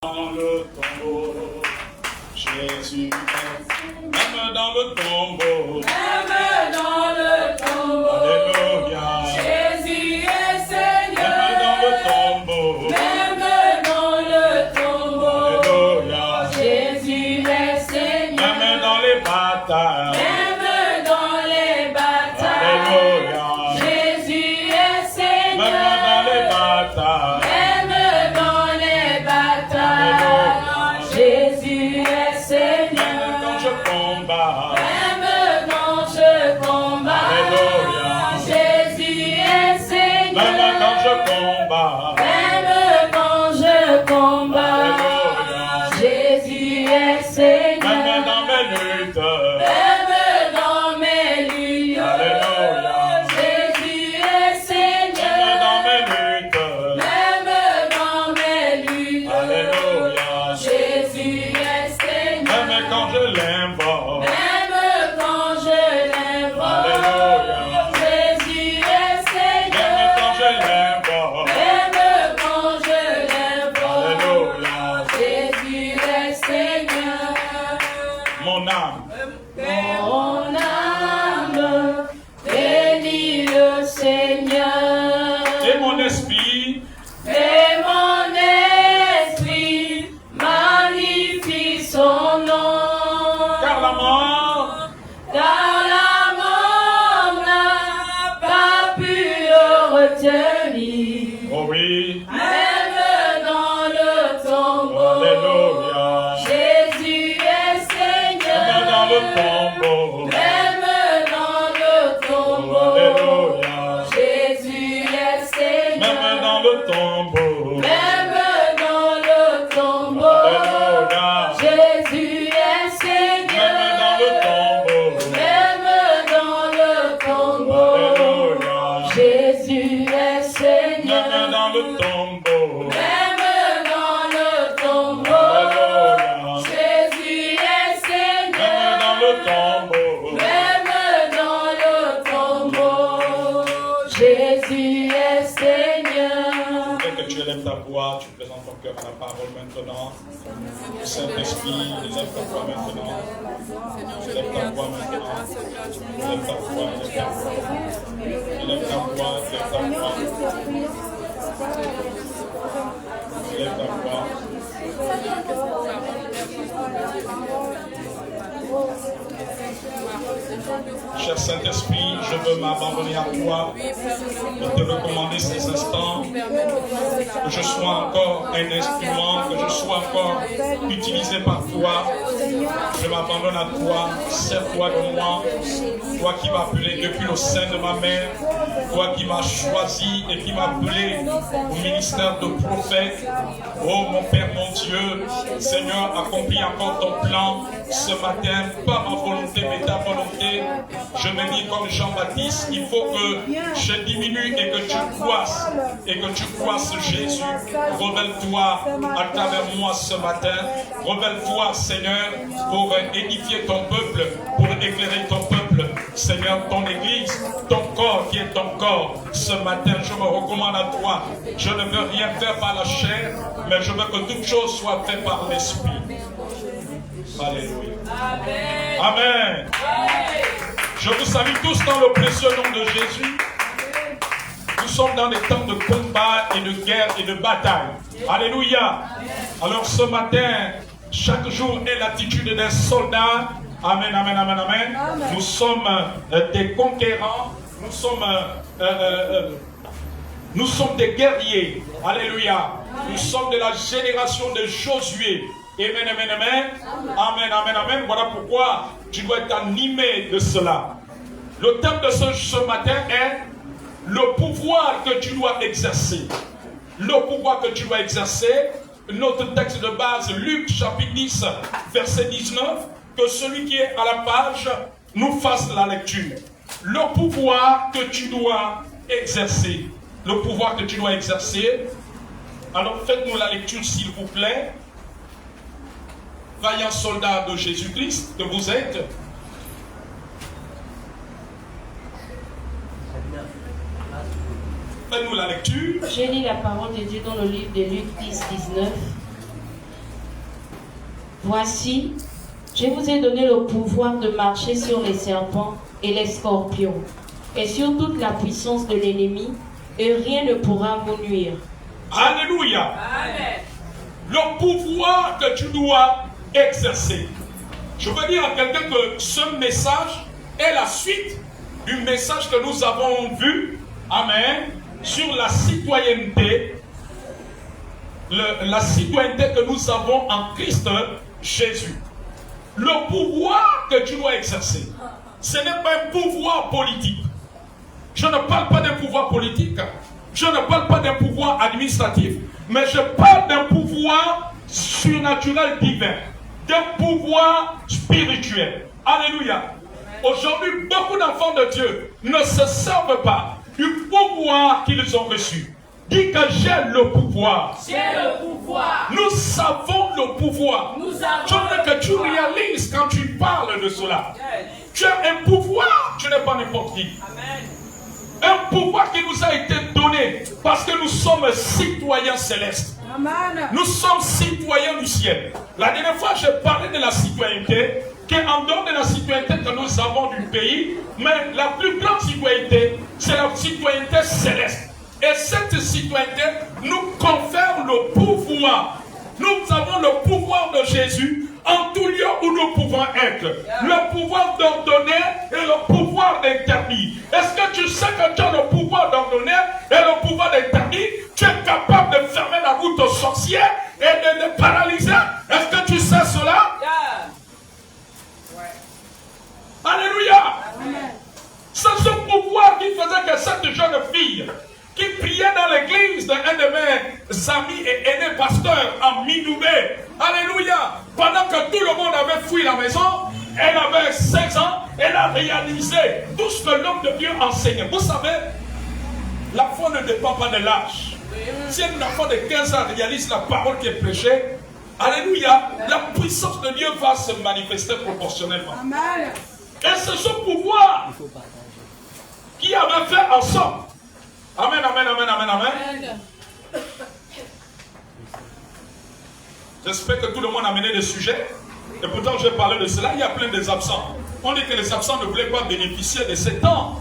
Dans le tombeau, Jésus est, même dans le tombeau, même dans le tombeau, alléluia, Jésus est Seigneur, même dans le tombeau, même dans le tombeau, alléluia, Jésus est Seigneur, même dans les batailles, même dans les batailles, alléluia, Jésus est Seigneur, même dans les batailles, même dans les batailles, Jésus est Seigneur. même quand je combats, Même quand je combats, alléluia, Jésus est Seigneur. même quand je combats, Même quand je combats, alléluia, Jésus est Seigneur. même dans mes luttes, Même dans mes luttes, alléluia, Jésus est Seigneur. même dans mes luttes, Même dans mes luttes, alléluia, Jésus est Seigneur. même quand je l'invoque, Même quand je l'invoque, alléluia, Jésus est Seigneur. même quand je l'invoque, Même quand je l'invoque, alléluia, Jésus est Seigneur. mon âme, Mon âme bénit le Seigneur. et mon esprit, Et mon esprit magnifie son nom. car la mort, Car la mort n'a pas pu le retenir. oh oui, Même dans le tombeau, alléluia, Jésus est Seigneur. même dans le tombeau, Même dans le tombeau, alléluia, Jésus est Seigneur. même dans le tombeau, Même dans le tombeau, alléluia, Jésus est même Seigneur. dans le tombeau, Même dans le tombeau, alléluia, Jésus est Seigneur. même dans le tombeau, Même dans le tombeau, alléluia, Jésus est même Seigneur. dans le tombeau, Même dans le tombeau, Jésus est Seigneur. dès que tu élèves ta voix, tu présentes ton cœur à la parole maintenant. Saint-Esprit, élève ta voix maintenant. Élève ta voix maintenant. Élève ta voix, élève ta voix. Élève ta voix, élève ta voix. Élève ta voix. Cher Saint-Esprit, je veux m'abandonner à toi et te recommander ces instants. Que je sois encore un instrument, que je sois encore utilisé par toi. Je m'abandonne à toi, sers-toi de moi. Toi qui m'as appelé depuis le sein de ma mère, toi qui m'as choisi et qui m'as appelé au ministère de prophète. Oh mon Père, mon Dieu, Seigneur, accomplis encore ton plan ce matin, pas ma volonté mais ta volonté. Je me dis comme Jean-Baptiste, il faut que je diminue et que tu croisses Jésus. Révèle-toi à travers moi ce matin. Révèle-toi, Seigneur, pour édifier ton peuple, pour éclairer ton peuple. Seigneur, ton église, ton corps qui est ton corps. Ce matin, je me recommande à toi. Je ne veux rien faire par la chair, mais je veux que toute chose soit faite par l'Esprit. Alléluia. Amen. Amen. Je vous salue tous dans le précieux nom de Jésus. Nous sommes dans des temps de combat et de guerre et de bataille. Alléluia. Alors ce matin, chaque jour est l'attitude d'un soldat. Amen, amen, amen, amen. Nous sommes des conquérants. Nous sommes des guerriers. Alléluia. Nous sommes de la génération de Josué. Amen, amen, amen. Amen, amen, amen. Voilà pourquoi tu dois être animé de cela. Le thème de ce matin est le pouvoir que tu dois exercer. Le pouvoir que tu dois exercer. Notre texte de base, Luc chapitre 10, verset 19. Que celui qui est à la page nous fasse la lecture. Le pouvoir que tu dois exercer. Le pouvoir que tu dois exercer. Alors faites-nous la lecture s'il vous plaît. Vaillant soldat de Jésus-Christ que vous êtes. Faites-nous la lecture. Je lis la parole de Dieu dans le livre de Luc 10, 19. Voici, je vous ai donné le pouvoir de marcher sur les serpents et les scorpions, et sur toute la puissance de l'ennemi, et rien ne pourra vous nuire. Alléluia. Amen. Le pouvoir que tu dois exercer. Je veux dire à quelqu'un que ce message est la suite du message que nous avons vu, amen, sur la citoyenneté, la citoyenneté que nous avons en Christ Jésus. Le pouvoir que tu dois exercer, ce n'est pas un pouvoir politique. Je ne parle pas d'un pouvoir politique, je ne parle pas d'un pouvoir administratif, mais je parle d'un pouvoir surnaturel divin, d'un pouvoir spirituel. Alléluia. Aujourd'hui, beaucoup d'enfants de Dieu ne se servent pas du pouvoir qu'ils ont reçu. Dis que j'ai le pouvoir. J'ai le pouvoir. Nous savons le pouvoir. Nous avons Je veux que tu réalises quand tu parles de cela. Tu as un pouvoir, tu n'es pas n'importe qui. Amen. Un pouvoir qui nous a été donné parce que nous sommes citoyens célestes. Amen. Nous sommes citoyens du ciel. La dernière fois, j'ai parlé de la citoyenneté, qu'en dehors de la citoyenneté que nous avons du pays, mais la plus grande citoyenneté, c'est la citoyenneté céleste. Et cette citoyenneté nous confère le pouvoir. Nous avons le pouvoir de Jésus en tout lieu où nous pouvons être. Le pouvoir d'ordonner et le pouvoir d'interdire. Est-ce que tu sais que tu as le pouvoir d'ordonner et le pouvoir d'interdire? Tu es capable de fermer la route aux sorciers et de les paralyser. Est-ce que tu sais cela? Alléluia. C'est ce pouvoir qui faisait que cette jeune fille qui priait dans l'église d'un de mes amis et aînés pasteurs en Minoubé. Alléluia. Pendant que tout le monde avait fui la maison, elle avait 16 ans, elle a réalisé tout ce que l'homme de Dieu enseignait. Vous savez, la foi ne dépend pas de l'âge. Si un enfant de 15 ans réalise la parole qui est prêchée, alléluia, la puissance de Dieu va se manifester proportionnellement. Amen. Et c'est ce pouvoir qui avait fait en sorte. Amen, amen, amen, amen, amen. J'espère que tout le monde a mené des sujets. Et pourtant, je parlais de cela. Il y a plein des absents. On dit que les absents ne voulaient pas bénéficier de ces temps.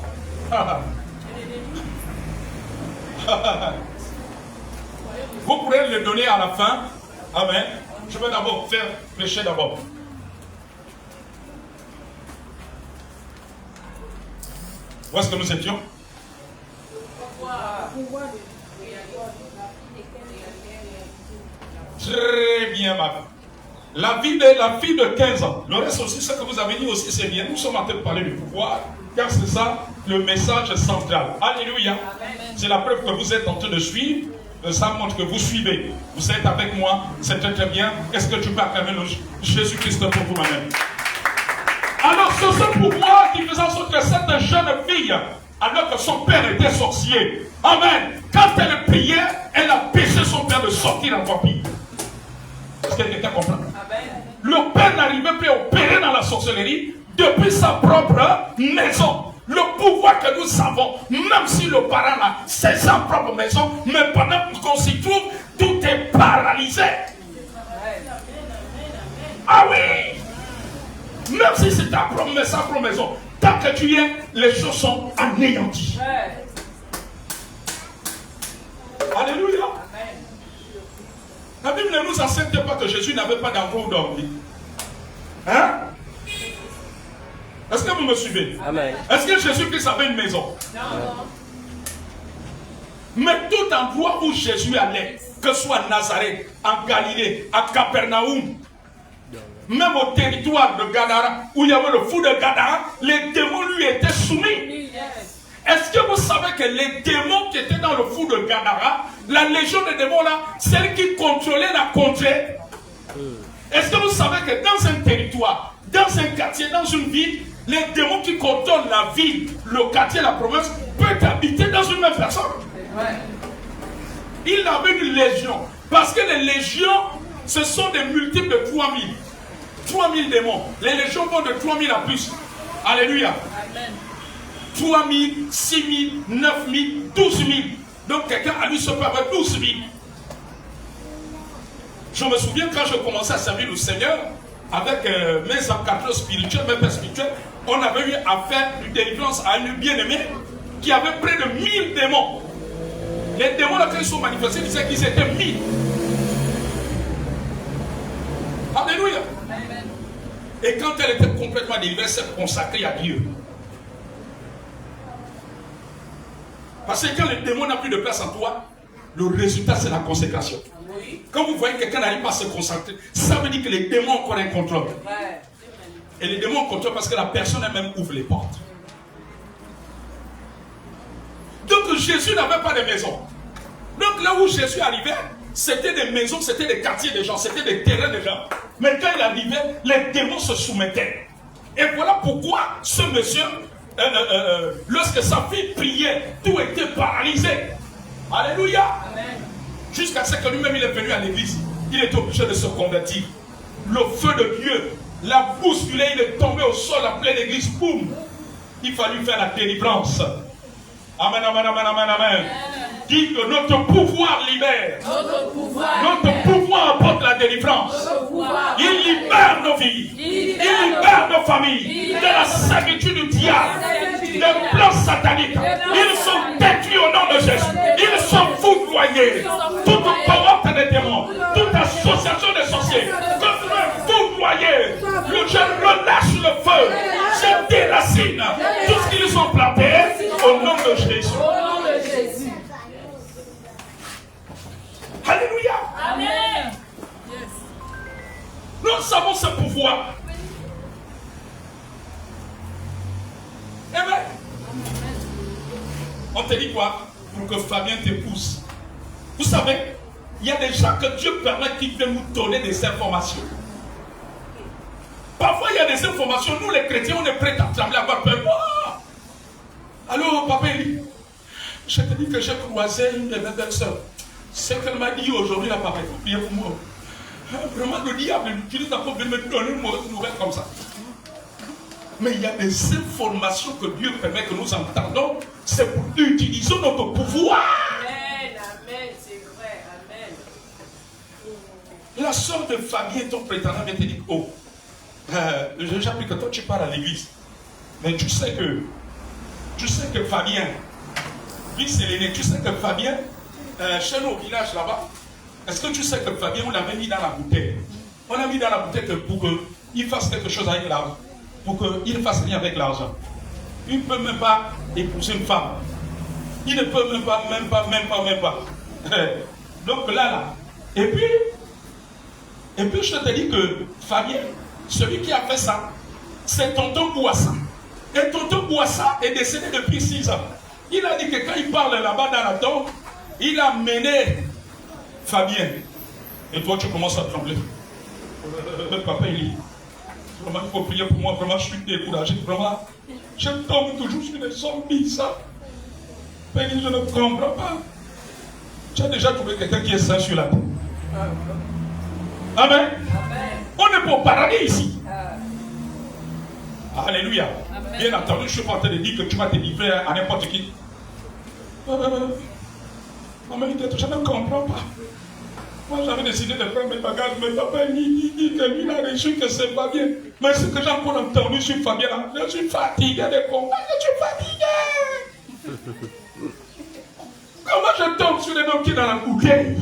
Vous pourrez le donner à la fin. Amen. Je vais d'abord faire prêcher d'abord. Où est-ce que nous étions? Très bien, ma fille. La fille de 15 ans. Le reste aussi, ce que vous avez dit aussi, c'est bien. Nous sommes en train de parler du pouvoir, car c'est ça le message central. Alléluia. C'est la preuve que vous êtes en train de suivre. Ça montre que vous suivez. Vous êtes avec moi. C'est très très bien. Est-ce que tu peux acclamer Jésus-Christ pour vous-même? Alors, c'est ce pouvoir qui faisait en sorte que cette jeune fille, alors que son père était sorcier, amen, quand elle priait, elle a péché son père de sortir en vampire. Est-ce que quelqu'un comprend? Le père n'arrivait plus à opérer dans la sorcellerie depuis sa propre maison. Le pouvoir que nous avons, même si le parent a sa propre maison, mais pendant qu'on s'y trouve, tout est paralysé. Ah oui! Même si c'est sa propre maison, tant que tu y es, les choses sont anéanties. Alléluia. La Bible ne nous enseigne pas que Jésus n'avait pas d'endroit où dormir. Hein? Est-ce que vous me suivez? Amen. Est-ce que Jésus-Christ avait une maison? Non. Mais tout endroit où Jésus allait, que ce soit à Nazareth, en Galilée, à Capernaum, même au territoire de Gadara, où il y avait le fou de Gadara, les démons lui étaient soumis. Est-ce que vous savez que les démons qui étaient dans le fou de Gadara, la légion des démons là, celle qui contrôlait la contrée? Est-ce que vous savez que dans un territoire, dans un quartier, dans une ville, les démons qui contrôlent la ville, le quartier, la province, peuvent habiter dans une même personne? Il avait une légion. Parce que les légions, ce sont des multiples de 3000. 3000 démons. Les légions vont de 3000 à plus. Alléluia. 3000, 6000, 9000, 12000. Donc quelqu'un à lui se peut avoir 12 000. Je me souviens quand je commençais à servir le Seigneur, avec mes encadreurs spirituels, mes pères spirituels, on avait eu à faire une délivrance à une bien-aimée qui avait près de 1000 démons. Les démons, là, quand ils sont manifestés, disaient qu'ils étaient 1000. Alléluia. Et quand elle était complètement délivrée, elle s'est consacrée à Dieu. Parce que quand le démon n'a plus de place en toi, le résultat c'est la consécration. Quand vous voyez quelqu'un n'arrive pas à se concentrer, ça veut dire que les démons ont encore un contrôle. Et les démons ont contrôle parce que la personne elle-même ouvre les portes. Donc Jésus n'avait pas de maison. Donc là où Jésus arrivait, c'était des maisons, c'était des quartiers des gens, c'était des terrains des gens. Mais quand il arrivait, les démons se soumettaient. Et voilà pourquoi ce monsieur, lorsque sa fille priait, tout était paralysé. Alléluia. Jusqu'à ce que lui-même il est venu à l'église. Il est obligé de se convertir. Le feu de Dieu l'a bousculé, il est tombé au sol en pleine église. Boum. Il fallut faire la délivrance. Amen, amen, amen, amen, amen. Dis que notre pouvoir libère. Notre pouvoir apporte la délivrance. Il libère nos vies. Il libère nos familles de la servitude du diable, des plans sataniques. Ils sont détruits au nom de Jésus. Ils sont foudroyés. Toute cohorte des démons, toute association de sorciers, foudroyés. Je relâche le feu. Je déracine tout ce qu'ils ont planté au nom de Jésus. Alléluia. Amen. Nous savons ce pouvoir. Amen. On te dit quoi? Pour que Fabien t'épouse. Vous savez, il y a des gens que Dieu permet qui viennent nous donner des informations. Parfois, il y a des informations. Nous, les chrétiens, on est prêts à trembler, à avoir peur. Oh! Allô, papa Eli, je te dis que j'ai croisé une de mes belles-sœurs. Ce qu'elle m'a dit aujourd'hui, là, papa, il faut prier pour moi. Vraiment, le diable utilise encore de me donner une mauvaise nouvelle comme ça. Mais il y a des informations que Dieu permet que nous entendons. C'est pour utiliser notre pouvoir. Amen, amen, c'est vrai, amen. La soeur de Fabien, ton prétendant, vient te dire, oh, j'ai appris que toi tu pars à l'église. Mais tu sais que Fabien, lui c'est l'aîné, tu sais que Fabien, chez nous au village là-bas, est-ce que tu sais que Fabien, on l'avait mis dans la bouteille? On l'a mis dans la bouteille pour qu'il fasse quelque chose avec l'argent. Pour qu'il fasse rien avec l'argent. Il ne peut même pas épouser une femme. Il ne peut même pas. Donc là. Et puis je te dis que Fabien, celui qui a fait ça, c'est tonton Bouassa. Et tonton Bouassa est décédé depuis 6 ans. Il a dit que quand il parle là-bas dans la tombe, il a mené Fabien. Et toi, tu commences à trembler. Papa, il dit, vraiment, il faut prier pour moi. Vraiment, je suis découragé. Vraiment, je tombe toujours sur des zombies, ça. Mais je ne comprends pas. Tu as déjà trouvé quelqu'un qui est saint sur la terre. Amen. On est pour paradis ici. Alléluia. Amen. Bien entendu, je ne suis pas en train de dire que tu vas te livrer à n'importe qui. Maman, je ne comprends pas. Moi, j'avais décidé de prendre mes bagages, mais papa, il dit que lui, il a reçu que c'est pas bien. Mais ce que j'ai encore entendu sur Fabien, je suis fatigué de combat, je suis fatigué. Comment je tombe sur les hommes qui sont dans la bouteille?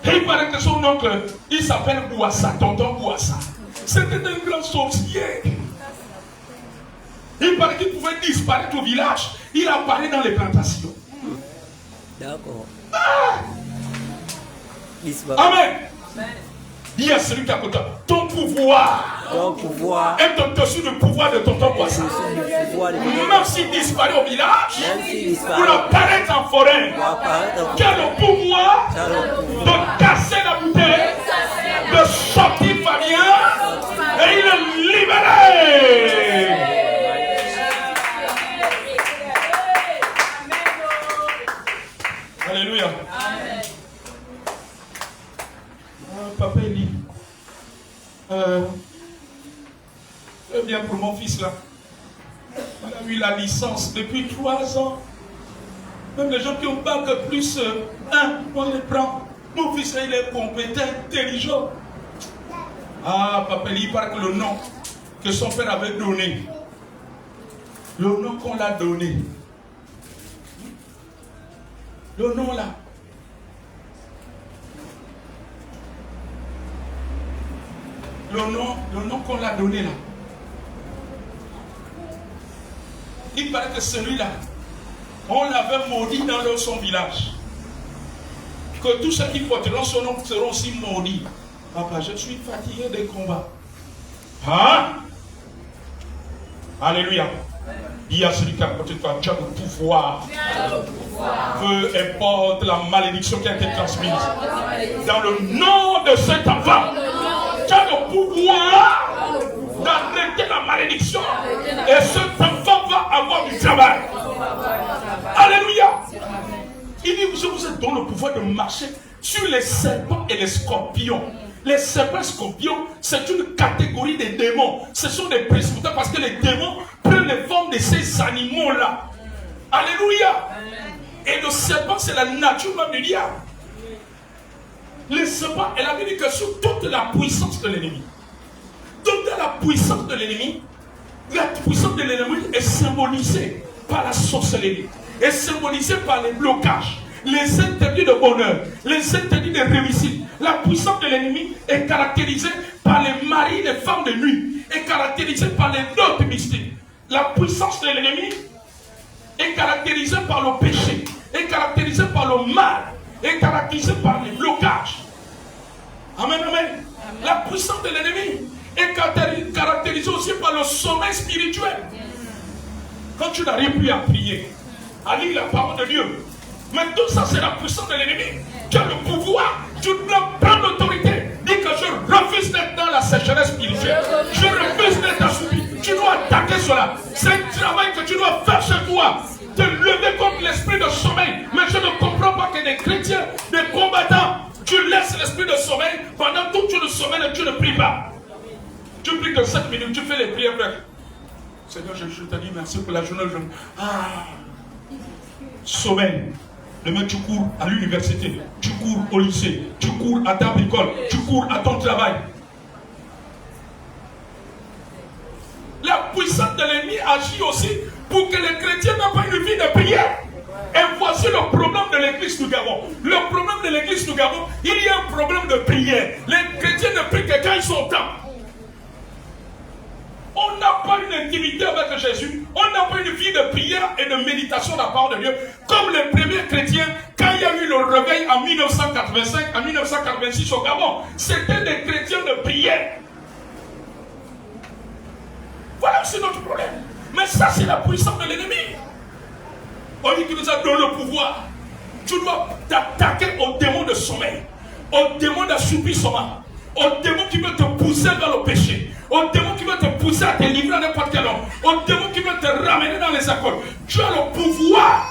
Et il paraît que son oncle, il s'appelle Bouassa, tonton Bouassa. C'était un grand sorcier. Il paraît qu'il pouvait disparaître au village. Il apparaît dans les plantations. D'accord. Ah! Amen. Dis à celui qui a côté, ton pouvoir est au-dessus du pouvoir de tonton Bouassa. Même s'il disparaît au village, pour apparaître en forêt, qui a le pouvoir de casser la bouteille, de sortir Fabien, et il est libéré. Alléluia. Papa il dit, bien pour mon fils là. On a eu la licence depuis 3 ans. Même les gens qui ont bac plus 1, on les prend. Mon fils, il est compétent, intelligent. Ah, papa, il paraît que le nom que son père avait donné, le nom qu'on l'a donné, le nom là, le nom qu'on l'a donné là, il paraît que celui-là, on l'avait maudit dans son village. Que tous ceux qui porteront son nom seront aussi maudits. Papa, je suis fatigué des combats. Hein? Alléluia. Il y a celui qui a côté de toi, tu as le pouvoir. Peu importe la malédiction qui a été transmise. Dans le nom de cet enfant, tu as le pouvoir d'arrêter la malédiction. Et cet enfant va avoir du travail. Alléluia. Il dit, je vous ai donné le pouvoir de marcher sur les serpents et les scorpions. Les serpents et les scorpions, c'est une catégorie de démons. Ce sont des précipitateurs parce que les démons prennent les formes de ces animaux-là. Alléluia. Et le serpent, c'est la nature même du diable. Le serpent, elle a dit que sur toute la puissance de l'ennemi. Toute la puissance de l'ennemi, la puissance de l'ennemi est symbolisée par la sorcellerie. Est symbolisée par les blocages, les interdits de bonheur, les interdits de réussite. La puissance de l'ennemi est caractérisée par les maris, les femmes de nuit, est caractérisée par les notes mystiques. La puissance de l'ennemi est caractérisée par le péché, est caractérisée par le mal, est caractérisée par les blocages. Amen, amen. La puissance de l'ennemi est caractérisée aussi par le sommeil spirituel. Quand tu n'arrives plus à prier, à lire la parole de Dieu. Mais tout ça, c'est la puissance de l'ennemi. Tu as le pouvoir, tu dois prendre l'autorité. Dis que je refuse d'être dans la sécheresse spirituelle. Je refuse d'être assoupi. Tu dois attaquer cela. C'est un travail que tu dois faire chez toi. Te lever contre l'esprit de sommeil. Mais je ne comprends pas que des chrétiens, des combattants, tu laisses l'esprit de sommeil pendant tout le sommeil et tu ne pries pas. Tu pries que 7 minutes, tu fais les prières. Seigneur, je te dis merci pour la journée. Sommeil. Demain, tu cours à l'université, tu cours au lycée, tu cours à ta bricole, tu cours à ton travail. La puissance de l'ennemi agit aussi pour que les chrétiens n'aient pas une vie de prière. Et voici le problème de l'église du Gabon. Le problème de l'église du Gabon, il y a un problème de prière. Les chrétiens ne prient que quand ils sont temps. On n'a pas une intimité avec Jésus. On n'a pas une vie de prière et de méditation de la parole de Dieu. Comme les premiers chrétiens, quand il y a eu le réveil en 1985, en 1986 au Gabon, c'était des chrétiens de prière. Voilà, c'est notre problème. Mais ça, c'est la puissance de l'ennemi. On dit qu'il nous a donné le pouvoir. Tu dois t'attaquer aux démons de sommeil, aux démons d'assoupissement, aux démons qui veulent te pousser vers le péché, aux démons qui veulent te pousser à te livrer à n'importe quel homme, aux démons qui veulent te ramener dans les écoles. Tu as le pouvoir.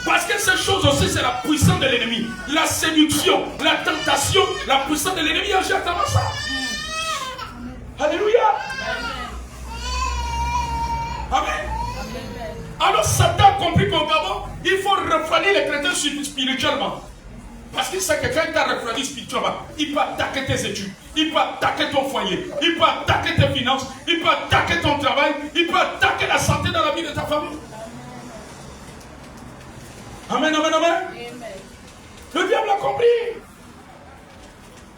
Parce que ces choses aussi, c'est la puissance de l'ennemi. La séduction, la tentation, la puissance de l'ennemi agit à travers ça. Alléluia. Amen. Alors Satan a compris qu'au Gabon, il faut refroidir les chrétiens spirituellement. Parce qu'il sait que quand il t'a refroidi spirituellement, il peut attaquer tes études, il peut attaquer ton foyer, il peut attaquer tes finances, il peut attaquer ton travail, il peut attaquer la santé dans la vie de ta famille. Amen, amen, amen. Le diable a compris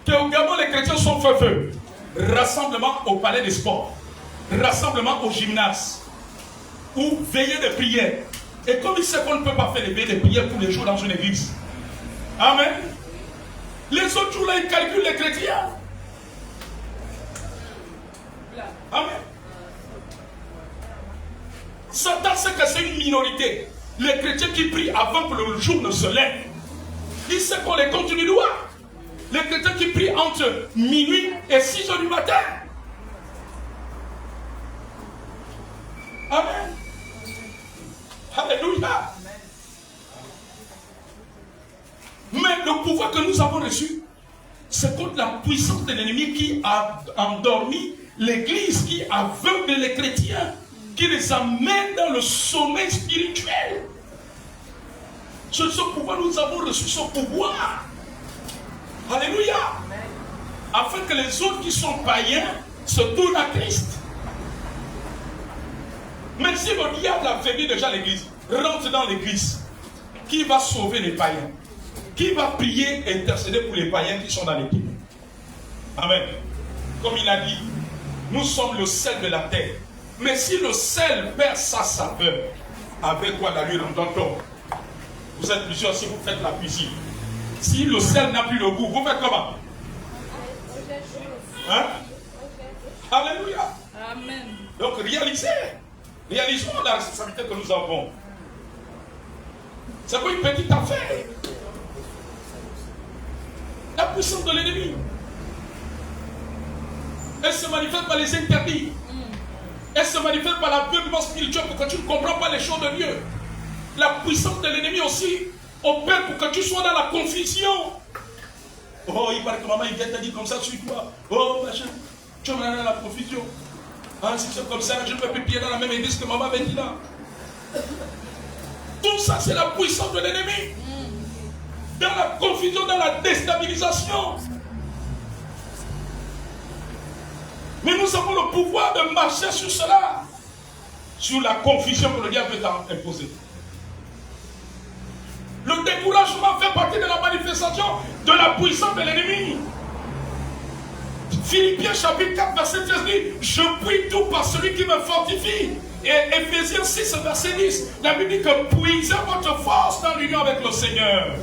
qu'au Gabon, les chrétiens sont feu. Rassemblement au palais des sports, rassemblement au gymnase, ou veillée de prière. Et comme il sait qu'on ne peut pas faire les veillées de prière tous les jours dans une église. Amen. Les autres jours là, ils calculent les chrétiens. Amen. Satan sait que c'est une minorité. Les chrétiens qui prient avant que le jour ne se lève. Il sait qu'on les compte du doigt. Les chrétiens qui prient entre minuit et 6 heures du matin. Amen. Alléluia. Mais le pouvoir que nous avons reçu, c'est contre la puissance de l'ennemi qui a endormi l'église, qui aveugle les chrétiens, qui les amène dans le sommeil spirituel. Ce pouvoir, nous avons reçu ce pouvoir. Alléluia. Afin que les autres qui sont païens se tournent à Christ. Mais si le diable a affaibli déjà l'église, rentre dans l'église, qui va sauver les païens? Qui va prier et intercéder pour les païens qui sont dans l'équipe? Amen. Comme il a dit, nous sommes le sel de la terre. Mais si le sel perd sa saveur, avec quoi d'allure entend-on? Vous êtes plusieurs si vous faites la cuisine. Si le sel n'a plus le goût, vous faites comment? Hein? Alléluia. Amen. Donc réalisons la responsabilité que nous avons. C'est pas une petite affaire. La puissance de l'ennemi, elle se manifeste par les interdits. Elle se manifeste par l'aveuglement spirituel pour que tu ne comprends pas les choses de Dieu. La puissance de l'ennemi aussi opère pour que tu sois dans la confusion. Oh, il paraît que maman, il vient te dire comme ça, suis-toi. Oh, machin, tu vas dans la confusion. Ah, si c'est comme ça, je ne peux plus prier dans la même église que maman avait dit là. Tout ça, c'est la puissance de l'ennemi. Dans la confusion, dans la déstabilisation. Mais nous avons le pouvoir de marcher sur cela. Sur la confusion que le diable veut imposer. Le découragement fait partie de la manifestation de la puissance de l'ennemi. Philippiens chapitre 4 verset 13 dit: je puis tout par celui qui me fortifie. Et Éphésiens 6 verset 10, la Bible dit que puisez votre force dans l'union avec le Seigneur.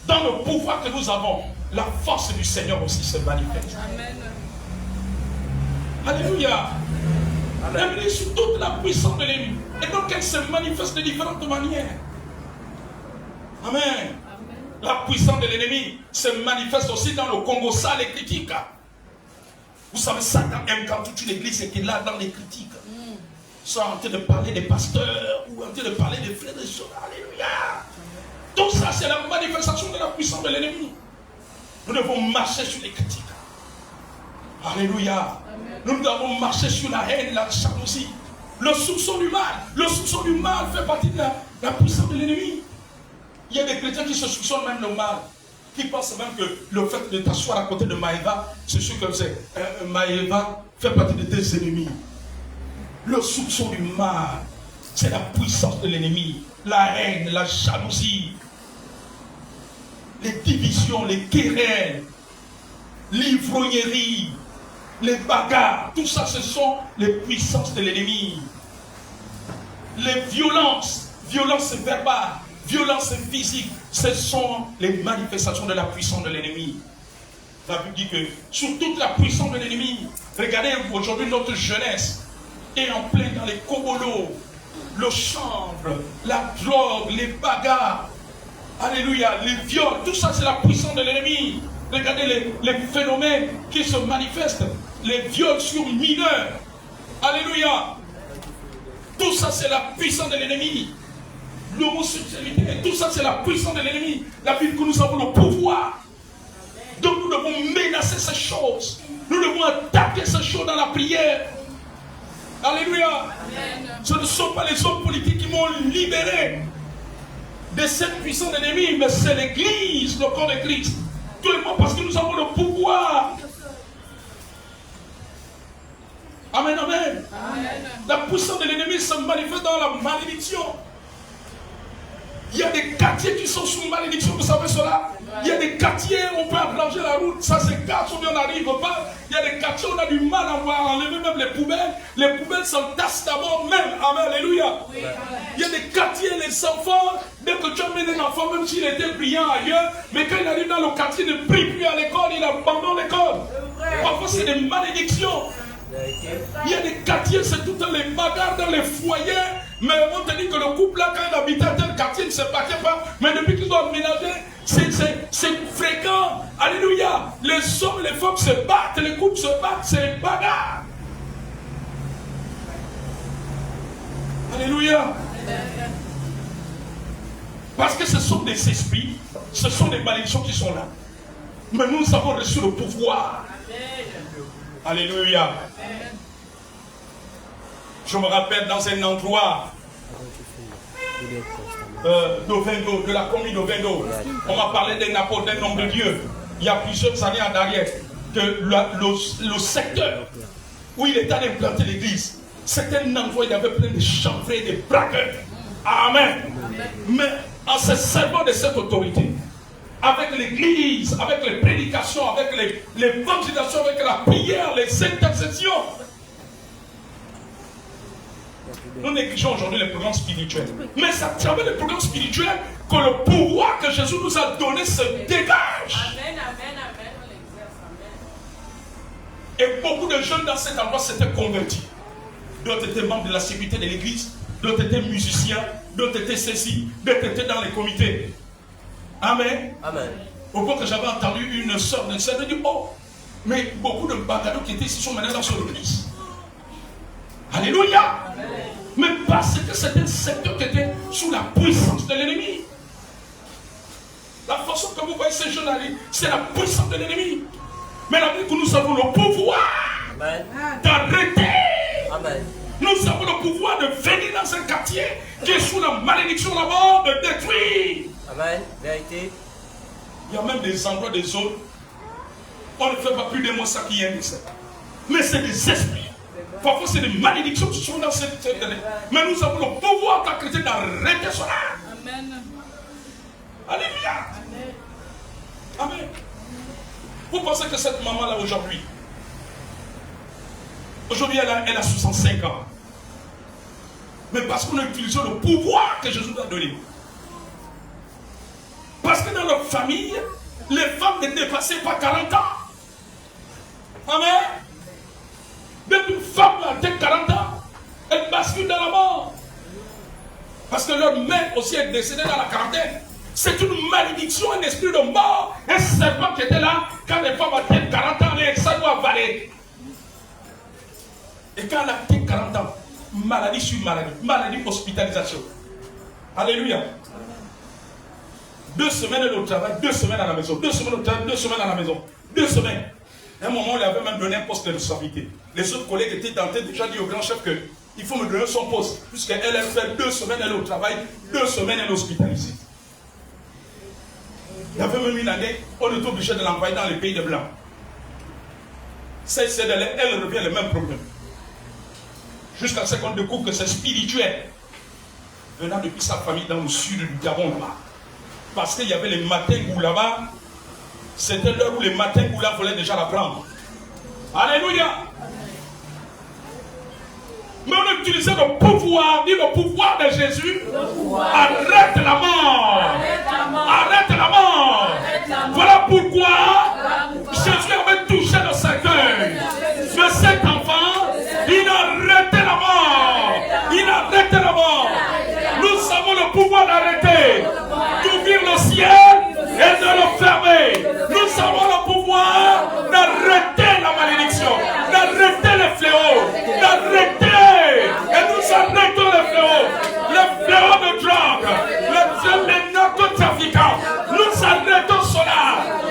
Dans le pouvoir que nous avons, la force du Seigneur aussi se manifeste. Amen. Alléluia. Elle est sur toute la puissance de l'ennemi. Et donc elle se manifeste de différentes manières. Amen. Amen. La puissance de l'ennemi se manifeste aussi dans le Congo sale et critique. Vous savez, Satan aime quand toute une église est là dans les critiques. Soit en train de parler des pasteurs ou en train de parler des frères et sœurs. Alléluia. Tout ça, c'est la manifestation de la puissance de l'ennemi. Nous devons marcher sur les critiques. Alléluia. Amen. Nous devons marcher sur la haine, la jalousie, le soupçon du mal. Le soupçon du mal fait partie de la puissance de l'ennemi. Il y a des chrétiens qui se soupçonnent même le mal, qui pensent même que le fait de t'asseoir à côté de Maëva, c'est sûr que c'est Maëva fait partie de tes ennemis. Le soupçon du mal, c'est la puissance de l'ennemi. La haine, la jalousie, les divisions, les querelles, l'ivrognerie, les bagarres, tout ça, ce sont les puissances de l'ennemi. Les violences verbales, violences physiques, ce sont les manifestations de la puissance de l'ennemi. La Bible dit que sur toute la puissance de l'ennemi, regardez aujourd'hui notre jeunesse est en plein dans les cobolos, le chanvre, la drogue, les bagarres, alléluia, les viols, tout ça c'est la puissance de l'ennemi. Regardez les phénomènes qui se manifestent, les viols sur mineurs, alléluia. Tout ça c'est la puissance de l'ennemi. L'homosexualité, tout ça c'est la puissance de l'ennemi. La Bible que nous avons le pouvoir. Donc nous devons menacer ces choses. Nous devons attaquer ces choses dans la prière. Alléluia. Amen. Ce ne sont pas les hommes politiques qui m'ont libéré de cette puissance d'ennemi, mais c'est l'église, le corps de Christ. Tout le monde, parce que nous avons le pouvoir. Amen, amen. Amen. La puissance de l'ennemi se manifeste dans la malédiction. Il y a des quartiers qui sont sous malédiction, vous savez cela? Il y a des quartiers où on peut arranger la route, ça c'est grâce où on n'arrive pas. Il y a des quartiers où on a du mal à enlever même les poubelles. Les poubelles s'entassent d'abord même. Amen, alléluia. Oui. Il y a des quartiers, les enfants, dès que tu amènes un enfant, même s'il était brillant ailleurs, mais quand il arrive dans le quartier, il ne prie plus à l'école, il abandonne l'école. Parfois c'est des malédictions. Il y a des quartiers, c'est tout les bagarres dans les foyers. Mais on te dit que le couple là, quand il habitait à tel quartier, il ne se battait pas. Mais depuis qu'ils ont aménagé, c'est fréquent. Alléluia. Les hommes et les femmes se battent, les couples se battent, c'est bagarre. Alléluia. Parce que ce sont des esprits, ce sont des malédictions qui sont là. Mais nous avons reçu le pouvoir. Alléluia. Je me rappelle dans un endroit, d'Ovendo, de la commune d'Ovendo. On m'a parlé d'un apôtre, d'un homme de Dieu, il y a plusieurs années en arrière, que le secteur où il était allé implanter l'église, c'était un endroit où il y avait plein de chanvreux et de braqueurs. Amen. Mais en se servant de cette autorité, avec l'église, avec les prédications, avec l'évangélisation, avec la prière, les intercessions, nous négligeons aujourd'hui les programmes spirituels. Mais c'est à travers les programmes spirituels que le pouvoir que Jésus nous a donné se dégage. Amen, amen, amen. On l'exerce, amen. Et beaucoup de jeunes dans cet endroit s'étaient convertis. D'autres étaient membres de la sécurité de l'église, d'autres étaient musiciens, d'autres étaient ceci, d'autres étaient dans les comités. Amen. Amen. Au point que j'avais entendu une sœur de sœur dire, oh, mais beaucoup de bagados qui étaient ici sont maintenant dans son église. Alléluia. Amen. Mais parce que c'était un secteur qui était sous la puissance de l'ennemi. La façon que vous voyez ces jeunes aller, c'est la puissance de l'ennemi. Mais la vie que nous avons le pouvoir d'arrêter. Amen. Nous avons le pouvoir de venir dans un quartier qui est sous la malédiction là-bas, de détruire. Amen. Vérité. Il y a même des endroits, des zones, on ne fait pas plus de mois ça qui est indécent. Mais c'est des esprits. Parfois c'est des malédictions qui sont dans cette année. Mais nous avons le pouvoir de chrétien d'arrêter cela. Amen. Alléluia. Amen. Vous pensez que cette maman-là aujourd'hui, elle a 65 ans. Mais parce qu'on a utilisé le pouvoir que Jésus nous a donné. Parce que dans leur famille, les femmes ne dépassaient pas 40 ans. Amen. Même une femme de 40 ans, elle bascule dans la mort. Parce que leur mère aussi est décédée dans la quarantaine. C'est une malédiction, un esprit de mort, un serpent qui était là quand les femmes atteignent 40 ans, et ça doit avaler. Et quand elle atteint 40 ans, maladie sur maladie, hospitalisation. Alléluia. 2 semaines elle est au travail, 2 semaines à la maison, 2 semaines au travail, 2 semaines à la maison, 2 semaines. À un moment, il avait même donné un poste de responsabilité. Les autres collègues étaient tentés déjà dit au grand chef qu'il faut me donner son poste. Puisqu'elle fait 2 semaines, elle est au travail, 2 semaines, elle est hospitalisée. Il y avait même une année, on était obligé de l'envoyer dans les pays de blancs. Elle revient le même problème. Jusqu'à ce qu'on découvre que c'est spirituel. Venant depuis sa famille dans le sud du Gabon là-bas. Parce qu'il y avait les matins où là-bas, c'était l'heure où les matins où là voulaient déjà la prendre. Alléluia. Mais on a utilisé le pouvoir, dit le pouvoir de Jésus. Arrête la mort. Arrête la mort. Voilà pourquoi Jésus avait touché le cercueil de cet enfant. Il a arrêté la mort. Il a arrêté la mort. Nous avons le pouvoir d'arrêter, d'ouvrir le ciel et de le fermer. Nous avons le pouvoir d'arrêter la malédiction, d'arrêter les fléaux, d'arrêter. Et nous arrêtons les fléaux de drogue, les narcotrafiquants. Nous arrêtons cela.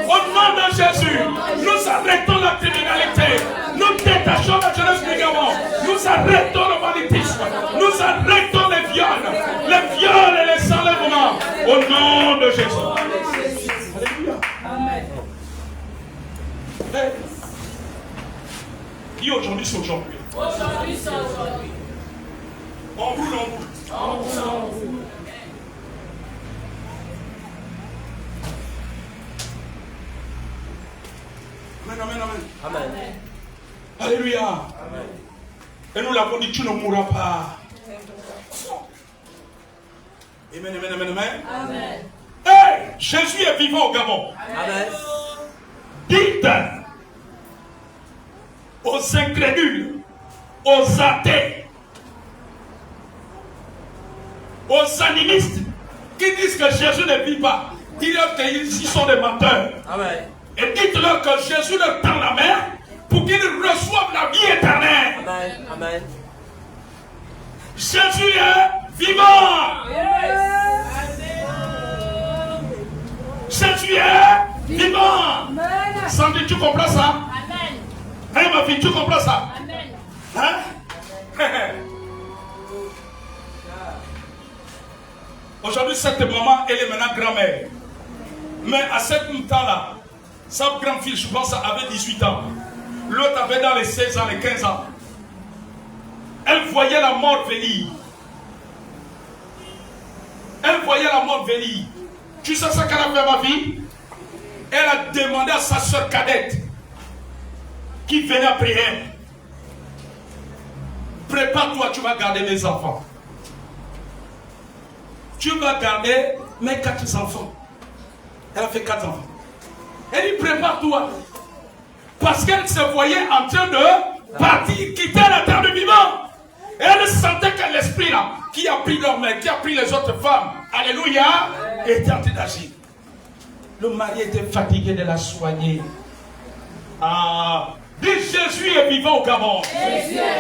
Au nom de Jésus, nous arrêtons la criminalité. Nous détachons la jeunesse du Gabon. Nous arrêtons le banditisme. Nous arrêtons les viols et les enlèvements. Au nom de Jésus. Alléluia. Amen. Qui aujourd'hui c'est aujourd'hui. Aujourd'hui c'est aujourd'hui. On roule, on roule. On roule. Amen, amen, amen. Amen. Alléluia. Amen. Et nous l'avons dit, tu ne mourras pas. Amen, amen, amen, amen. Amen. Hey, Jésus est vivant au Gabon. Amen. Dites aux incrédules, aux athées, aux animistes qui disent que Jésus ne vit pas. Dites-leur qu'ils sont des menteurs. Amen. Et dites-leur que Jésus leur tend la main pour qu'ils reçoivent la vie éternelle. Amen. Amen. Jésus est vivant. Jésus est vivant. Sandy, tu comprends ça? Amen. Hein, ma fille, tu comprends ça? Amen. Hein? Aujourd'hui, cette maman, elle est maintenant grand-mère. Mais à ce temps-là, sa grande-fille, je pense, avait 18 ans. L'autre avait dans les 16 ans, les 15 ans. Elle voyait la mort venir. Elle voyait la mort venir. Tu sais ce qu'elle a fait, ma fille? Elle a demandé à sa soeur cadette, qui venait après elle, prépare-toi, tu vas garder mes enfants. Tu vas garder mes 4 enfants. Elle a fait 4 enfants. Elle dit, prépare-toi. Parce qu'elle se voyait en train de partir, quitter la terre de vivant. Et elle sentait que l'esprit là, qui a pris leur mère, qui a pris les autres femmes, alléluia, était en train d'agir. Le mari était fatigué de la soigner. Ah, dis Jésus est vivant au Gabon.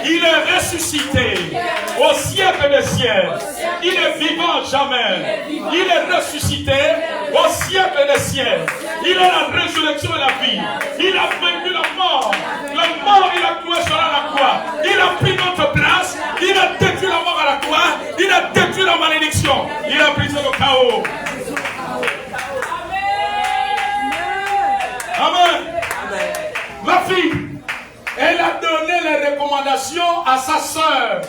Il est ressuscité au siècle des siècles. Il est vivant jamais. Il est ressuscité au siècle des siècles. Il est la résurrection et la vie. Il a vaincu la mort. La mort, il a cloué sur la croix. Il a pris notre place. Il a détruit la mort à la croix. Il a détruit la malédiction. Il a brisé le chaos. Amen. Ma fille, elle a donné les recommandations à sa soeur.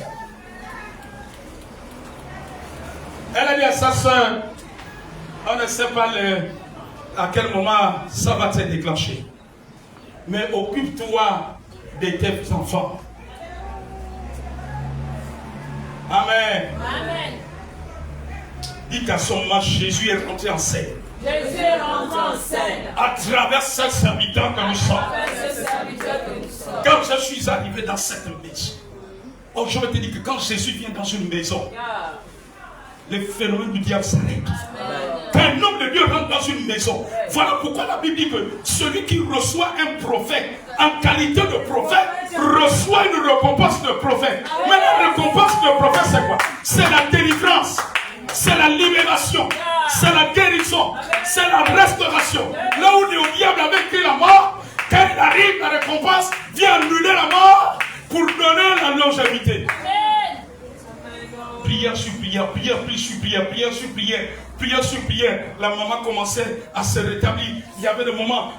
Elle a dit à sa soeur, on ne sait pas à quel moment ça va se déclencher. Mais occupe-toi de tes enfants. Amen. Amen. Dis qu'à son moment, Jésus est rentré en scène. Jésus est rentré en scène. À travers ces serviteurs que nous sommes. Quand je suis arrivé dans cette maison, oh, je vais te dire que quand Jésus vient dans une maison, les phénomènes du diable s'arrêtent. Quand un homme de Dieu rentre dans une maison, voilà pourquoi la Bible dit que celui qui reçoit un prophète en qualité de prophète reçoit une récompense de prophète. Mais la récompense de prophète, c'est quoi? C'est la délivrance, c'est la libération, c'est la guérison, c'est la restauration. Là où le diable avait pris la mort, quand il arrive, la récompense vient annuler la mort pour donner la longévité. Prière sur prière, prière sur prière, prière sur prière, prière sur prière. La maman commençait à se rétablir. Il y avait des moments,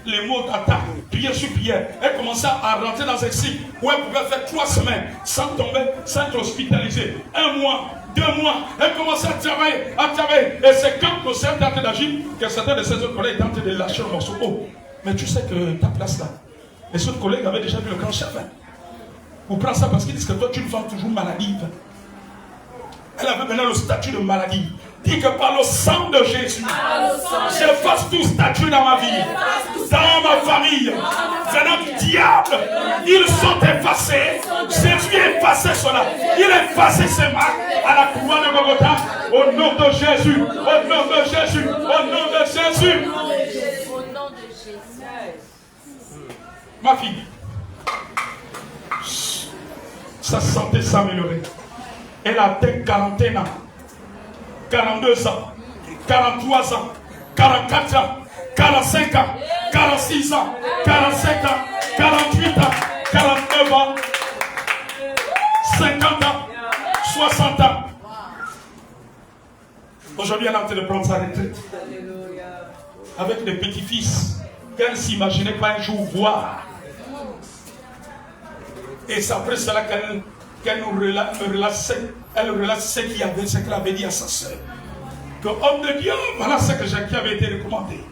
les mots d'attaque, prière sur prière. Elle commençait à rentrer dans un cycle où elle pouvait faire 3 semaines sans tomber, sans être hospitalisée. 1 mois, 2 mois, elle commençait à travailler. Et c'est quand le Seigneur est en train d'agir que certains de ses autres collègues étaient en train de lâcher le morceau. Oh, mais tu sais que ta place là, les autres collègues avaient déjà vu le grand chef. Vous prenez ça parce qu'ils disent que toi tu le fais toujours maladive. Elle avait maintenant le statut de maladie. Dit que par le sang de Jésus, j'efface tout statut dans ma vie, dans ma famille. Venant du diable, ils sont effacés. Jésus a effacé cela. Il a effacé ses marques à la croix de Golgotha. Au nom de Jésus, au nom de Jésus, au nom de Jésus. Au nom de Jésus. Ma fille, sa santé s'améliorait. Elle a atteint 41 ans, 42 ans, 43 ans, 44 ans, 45 ans, 46 ans, 47 ans, 48 ans, 49 ans, 50 ans, 60 ans. Aujourd'hui, elle est en train de prendre sa retraite. Avec des petits-fils qu'elle ne s'imaginait pas un jour voir. Et c'est après cela qu'elle nous relate ce qu'elle avait dit à sa soeur. Que homme de Dieu, voilà ce qui avait été recommandé.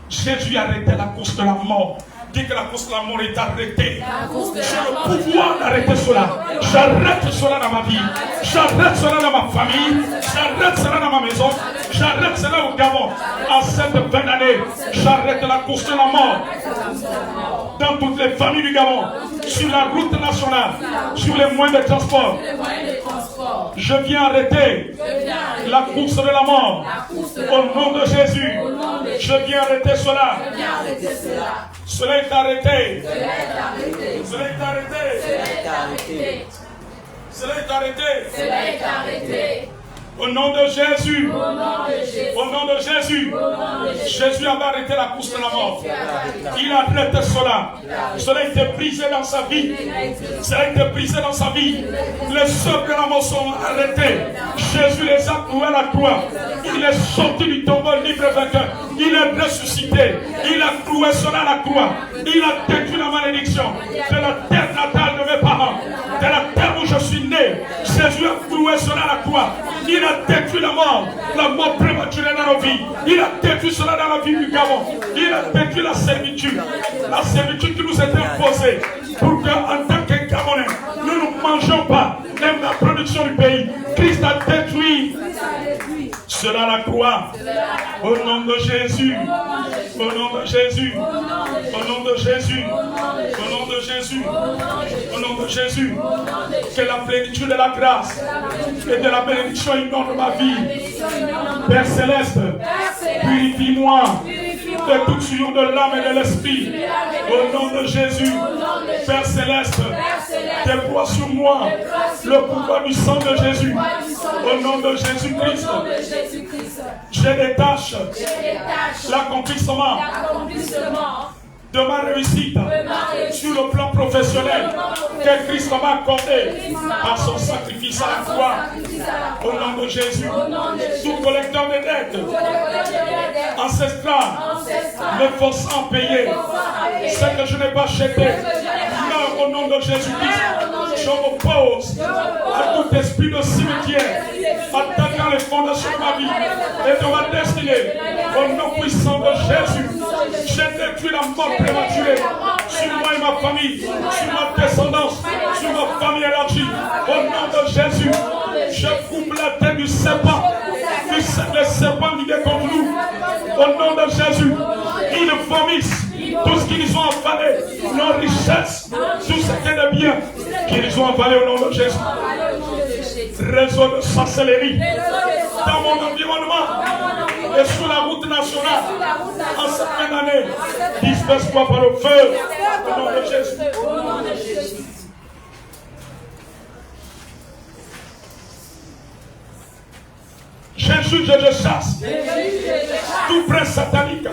Jésus arrêtait la course de la mort. Dit que la course de la mort est arrêtée. J'ai le pouvoir d'arrêter cela. J'arrête cela dans ma vie. J'arrête cela dans ma famille. J'arrête cela dans ma maison. J'arrête cela au Gabon. En cette fin d'année, j'arrête la course de la mort. Dans toutes les familles du Gabon. Sur la route nationale. Sur les moyens de transport. Je viens arrêter la course de la mort. Au nom de Jésus. Je viens arrêter cela. Cela est arrêté. Cela est arrêté. Cela est arrêté. Cela est arrêté. Au nom de Jésus. Au nom de Jésus. Jésus avait arrêté la course de la mort. Il a arrêté cela. Cela a été brisé dans sa vie. Cela a été brisé dans sa vie. Les œuvres de la mort sont arrêtés. Jésus les a cloués à la croix. Il est sorti du tombeau libre et vainqueur. Il est ressuscité. Il a cloué cela à la croix. Il a détruit la malédiction de la terre natale de mes parents, de la terre où je suis né. Jésus a cloué cela à la croix. Il a détruit la mort prématurée dans nos vies. Il a détruit cela dans la vie du Gabon. Il a détruit la servitude qui nous était imposée pour qu'en tant que Gabonais, nous ne mangeons pas même la production du pays. Christ a détruit cela à la croix. Au nom de Jésus. Au nom de Jésus. Au nom de Jésus. Au nom de Jésus. Au nom de Jésus. Que la plénitude de la grâce et de la bénédiction inonde ma vie. Père Céleste, purifie-moi de toute souillure de l'âme et de l'esprit. Au nom de Jésus. Père Céleste, déploie sur moi le pouvoir du sang de Jésus. Au nom de Jésus-Christ. Je détache l'accomplissement de ma réussite sur le plan professionnel que Christ m'a accordé par son sacrifice à la croix. Au nom de Jésus, tout collecteur de dettes ancestral me forçant à payer ce que je n'ai pas acheté. Non, au nom de Jésus-Christ, je m'oppose à tout esprit de cimetière attaquant les fondations de ma vie et de ma destinée. Au nom puissant de Jésus, j'ai détruit la mort prématurée sur moi et ma famille, sur ma descendance, sur ma famille élargie. Au nom de Jésus, je coupe la tête du serpent, le serpent lié contre nous. Au nom de Jésus, ils vomissent tout ce qu'ils ont avalé, nos richesses, tout ce qui est bien qu'ils ont avalé au nom de Jésus. Réseau de sorcellerie dans mon environnement et sur la route nationale en cette fin d'année, disperse-moi par le feu au nom de Jésus. Jésus, je chasse tout prince satanique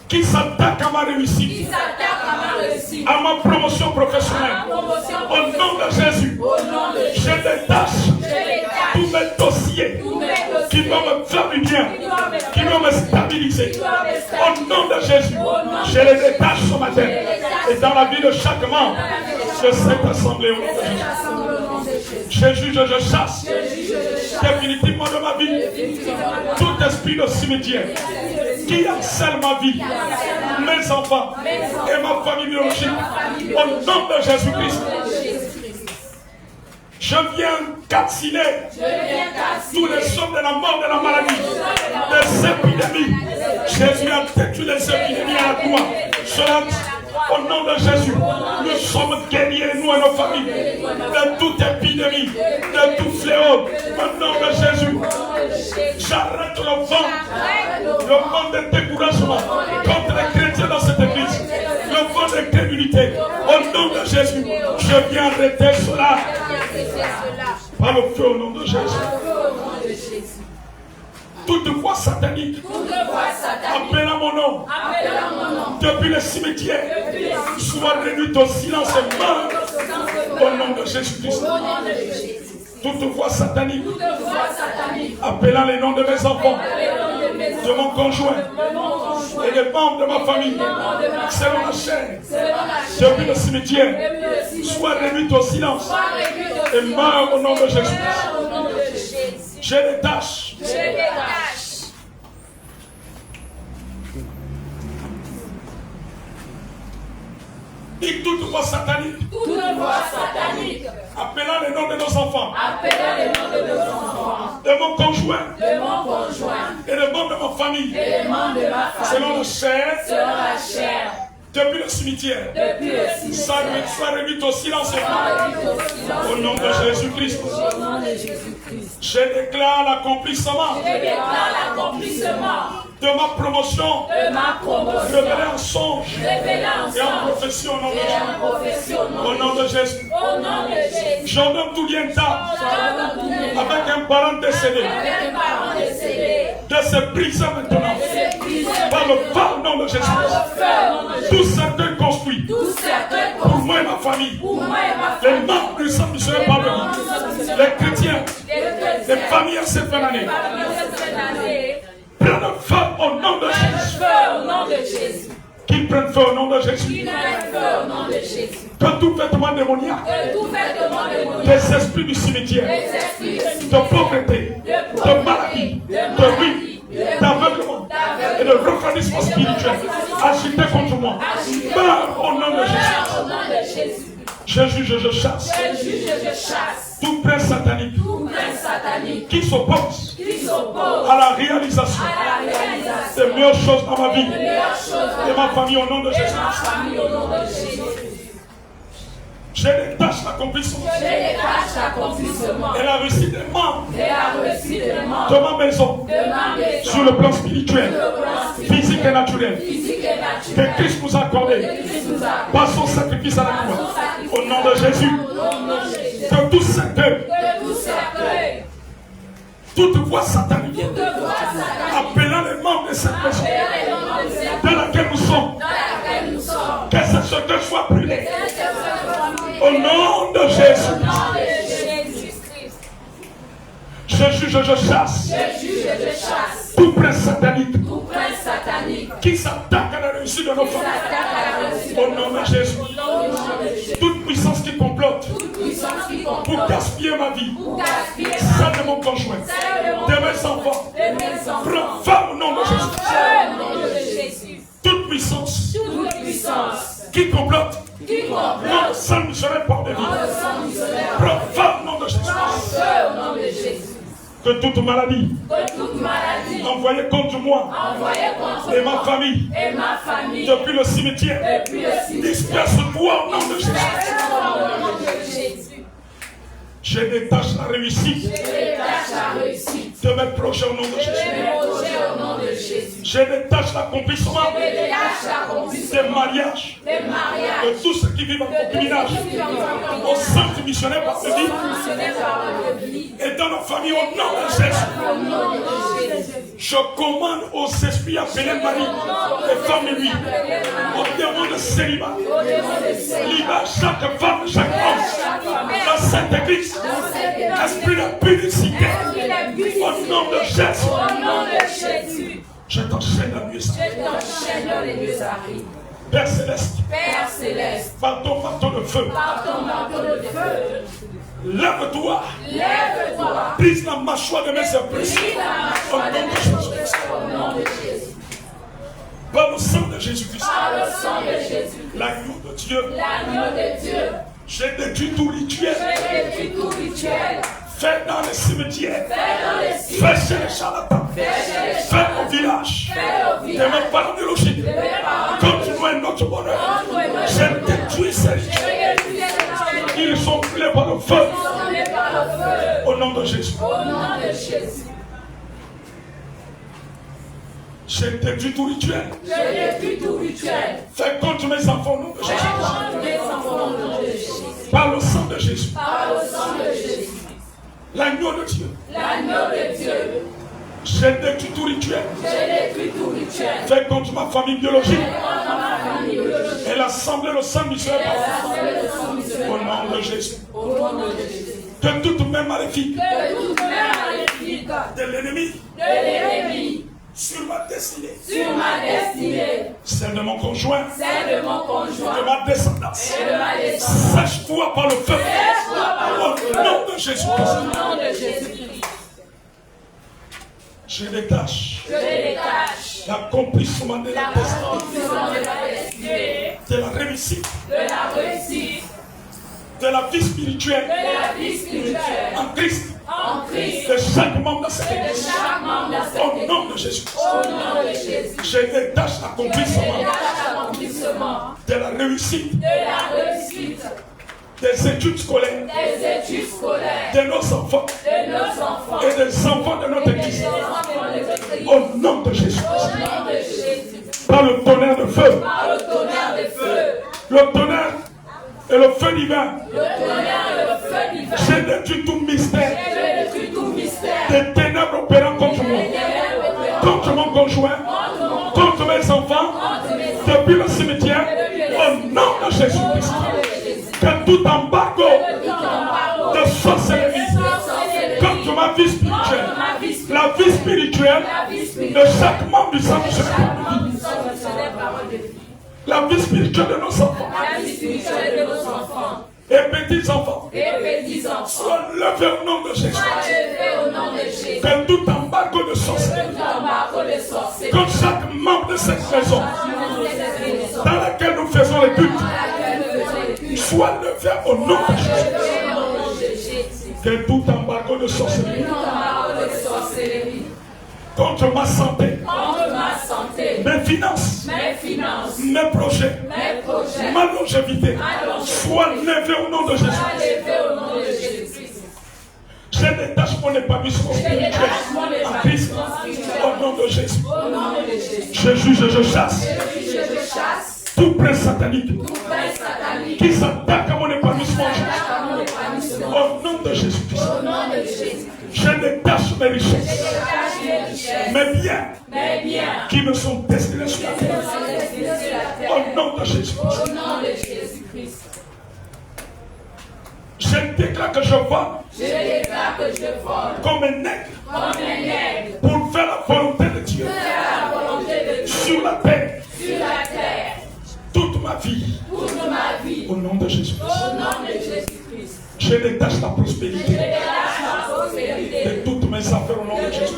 qui s'attaque à ma réussite, à ma promotion professionnelle. Au nom de Jésus, je détache tous mes dossiers qui doivent me faire du bien, qui doivent me stabiliser. Au nom de Jésus, je les détache ce matin et dans la vie de chaque membre de cette assemblée. Au nom de Jésus. Jésus, je chasse définitivement de ma vie tout esprit de cimetière qui harcèle ma vie, mes enfants et ma famille biologique. Au nom de Jésus-Christ, je viens calciner tous les sommes de la mort, de la maladie, des épidémies. Jésus a détruit les épidémies à la croix. Cela, au nom de Jésus, nous sommes guéris, nous et nos familles, de toute épidémie, de tout fléau. Au nom de Jésus, j'arrête le vent de découragement contre les chrétiens dans cette église, le vent d'incrédulité. Au nom de Jésus, je viens arrêter cela par le feu au nom de Jésus. Toute voix satanique appelant mon nom depuis le cimetière soit réduite au silence et meurt au nom de Jésus-Christ. Toute voix satanique appelant les noms de mes enfants, de mon conjoint et des membres de ma famille selon la chair depuis le cimetière soit réduite au silence et meurt au nom de Jésus-Christ. Je détache et toute voix satanique appelant les noms de nos enfants, de mon conjoint et des membres de ma famille selon la chair depuis le cimetière, soit réduite au silence. Au nom de Jésus-Christ. Je déclare l'accomplissement de ma promotion, révélée en songe et en prophétie au nom de Jésus. Au nom de Jésus. J'ordonne tout lien avec un parent décédé de se briser maintenant par le feu au nom de Jésus. Tout cercueil construit pour moi et ma famille, les membres du sang missionnaire par le vie, les chrétiens, les familles à cette fin d'année, prennent le feu au nom de Jésus. Qu'ils prennent feu au nom de Jésus. Que tout vêtement démoniaque, des esprits du cimetière, de pauvreté, de maladie, de ruine, d'aveuglement et de refroidissement spirituel agité contre moi, meurt au nom de Jésus. Je juge, je chasse tout prince satanique qui s'oppose à la réalisation des meilleures choses dans ma vie et ma famille au nom de Jésus. Je détache l'accomplissement et la réussite des membres de ma maison sur le plan spirituel, physique et naturel que Christ nous a accordé par son sacrifice à la croix. Au nom de Jésus, que tout cercueil, toute voix satanique appelant les membres de cette maison dans laquelle nous sommes, que ce cercueil soit brûlé. Au nom de Jésus. Je juge, je chasse tout prince satanique qui s'attaque à la réussite de nos familles. Au nom de Jésus. Toute puissance qui complote pour gaspiller ma vie, celle de mon conjoint, de mes enfants, prends feu au nom de Jésus. Toute puissance qui complote dans le sang missionnaire par des vies, prends feu au nom de Jésus. Que toute maladie envoyée contre moi et ma famille depuis le cimetière disperse-toi au nom de Jésus. Je détache la réussite de mes projets au nom de Jésus. Je détache l'accomplissement des mariages de tous ceux qui vivent en concubinage au centre missionnaire par le vie et dans nos familles au nom de Jésus. Je commande aux esprits appelés Marie et femmes et lui, au démon de célibat, libère chaque femme, chaque homme dans cette église, esprit de publicité, au nom de Jésus. Je t'enchaîne la nuit. Père Céleste, par ton marteau de feu, lève-toi, brise la mâchoire de mes esprits, au nom de Jésus. Par le sang de Jésus-Christ, l'agneau de Dieu, j'ai détruit tout rituel, fait dans les cimetières, fait chez les charlatans, fait au village, de mes parents biologiques, continue notre bonheur. J'ai détruit ces rituels. Ils sont brûlés par le feu. Au nom de Jésus. J'ai détruit tout rituel. Fait contre mes enfants au nom de Jésus. Par le sang de Jésus. L'agneau de Dieu. J'ai détruit tout rituel. Fait contre ma famille biologique. Et l'assemblée de sang missionnaire. Au nom de Jésus. Que toute main maléfique de l'ennemi sur ma destinée, celle de mon conjoint, de ma descendance, sèche-toi par le feu, au nom de Jésus-Christ. Je détache l'accomplissement de la destinée, de la réussite, de la vie spirituelle, en Christ, de chaque membre de cette église, au nom de Jésus. Je détache l'accomplissement de la réussite, des études scolaires, de nos enfants et des enfants de notre Église. Au nom de Jésus. Par le tonnerre de feu. Le tonnerre et le feu divin. J'ai détruit tout mystère. Des ténèbres opérant contre moi. Contre mon conjoint. Contre mes enfants. Depuis le cimetière. Au nom de Jésus-Christ. Que tout embargo de sorcellerie contre ma vie spirituelle, la vie spirituelle de chaque membre du sanctuaire, la vie spirituelle de nos enfants et petits enfants, soit levé au nom de Jésus. Que tout embargo de sorcellerie contre chaque membre de cette maison dans laquelle nous faisons les cultes soit levé au nom de Jésus. Que tout embargo de sorcellerie contre ma santé, mes finances, mes projets, ma longévité, soit levé au nom de Jésus. Je détache mon épanouissement spirituel en Christ au nom de Jésus. Je juge et je chasse tout prince satanique qui s'attaque à mon épanouissement au nom de Jésus-Christ. Je détache mes richesses, mes biens qui me sont destinés sur la terre au nom de Jésus-Christ. Je déclare que je vole comme un aigle pour faire la volonté de Dieu sur la terre toute ma vie au nom de Jésus-Christ. Je détache la prospérité de toutes mes affaires au nom de Jésus.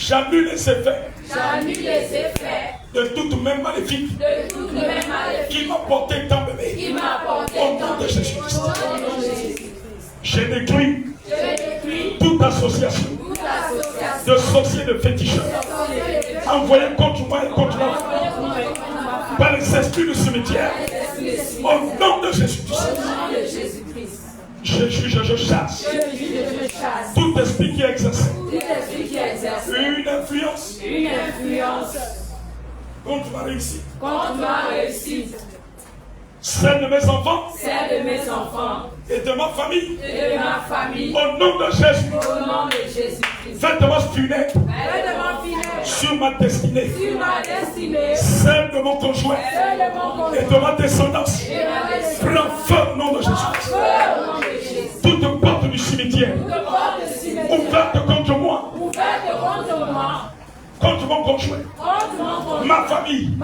J'annule les effets de toutes mes maléfiques qui m'ont porté tant bébé au nom de Jésus-Christ. Je détruis toute association de sorciers de féticheurs envoyés contre moi et contre ma famille par les esprits du cimetière au nom de Jésus-Christ. Je juge, je chasse tout esprit qui exerce une influence contre ma réussite. Celle de mes enfants et de ma famille. Au nom de Jésus. Faites-moi funèbre sur ma destinée. Celle de mon conjoint et de ma descendance. Prends feu au nom de Jésus. Toute porte du cimetière ouverte contre moi, contre mon conjoint, ma famille,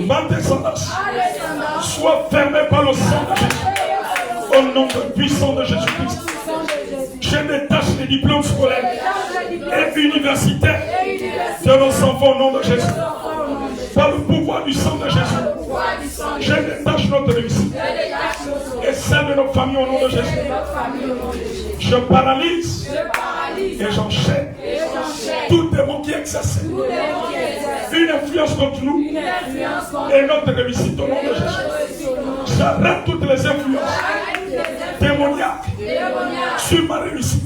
ma descendance, soit fermée par le sang de Jésus. Au nom puissant de Jésus-Christ. Je détache les diplômes scolaires et universitaires de nos enfants au nom de Jésus. Par le pouvoir du sang de Jésus. Je détache notre réussite et celle de nos familles au nom de Jésus. Je paralyse et j'enchaîne tout démon qui exerce une influence contre nous et notre réussite au nom de Jésus. J'arrête toutes les influences démoniaques sur ma réussite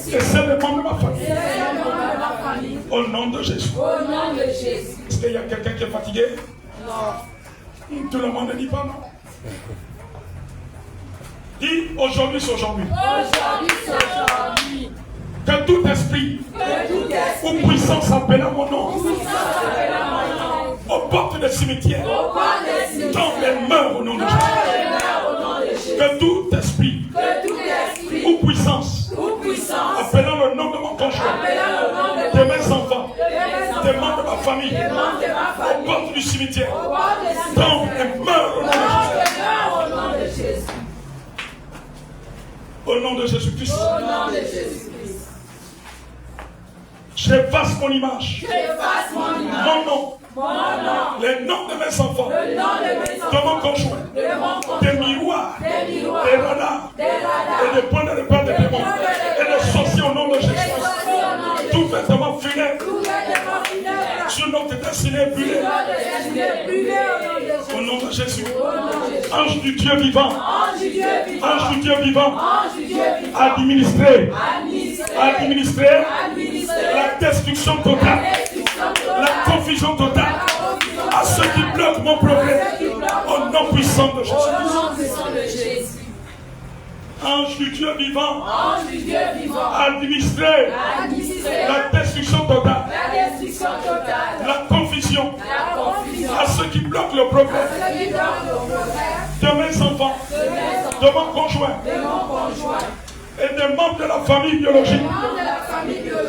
et celle des membres de ma famille. Au nom de Jésus. Est-ce qu'il y a quelqu'un qui est fatigué? Non. Tout le monde ne dit pas non. Dis aujourd'hui c'est aujourd'hui. Que tout esprit ou puissance appelant mon nom aux portes des cimetières tombe et meurt au nom de Jésus. Que tout esprit ou puissance appelant le nom de mon conjoint, de mes enfants, des membres de ma famille, aux portes du cimetière tombe et meurt au nom de Jésus. Au nom de Jésus-Christ. J'efface mon image. Mon nom. Les noms de mes enfants. De mon conjoint. Des miroirs. Des radars. Et des points de repère des démons. Et des sorciers au nom de Jésus. Tout vêtement funèbre sur nos notre destinée est brûlée. Au nom de Jésus. Ange du Dieu vivant. Ange du Dieu vivant. Administrer la destruction totale. La confusion totale. À ceux qui bloquent mon progrès. Au nom puissant de Jésus. Ange du Dieu vivant, administrer la destruction totale, la confusion à ceux qui bloquent le progrès de mes enfants, de mon conjoint et des membres de la famille biologique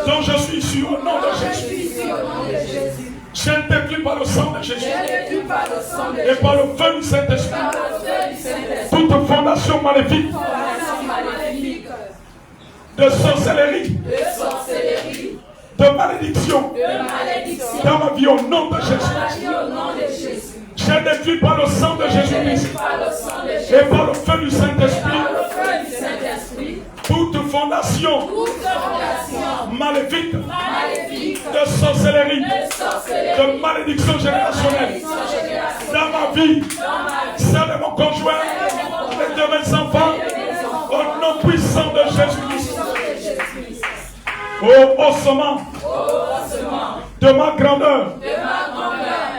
dont je suis issu au nom de Jésus. J'intercule par le sang de Jésus et par le feu du Saint-Esprit toute fondation maléfique de sorcellerie, de malédiction dans ma vie au nom de Jésus. J'ai détruit par le sang de Jésus-Christ et par le feu du Saint-Esprit toute fondation maléfique de sorcellerie, de malédiction générationnelle dans ma vie, celle de mon conjoint et de mes enfants, au nom puissant de Jésus-Christ. Ô ossements de ma grandeur,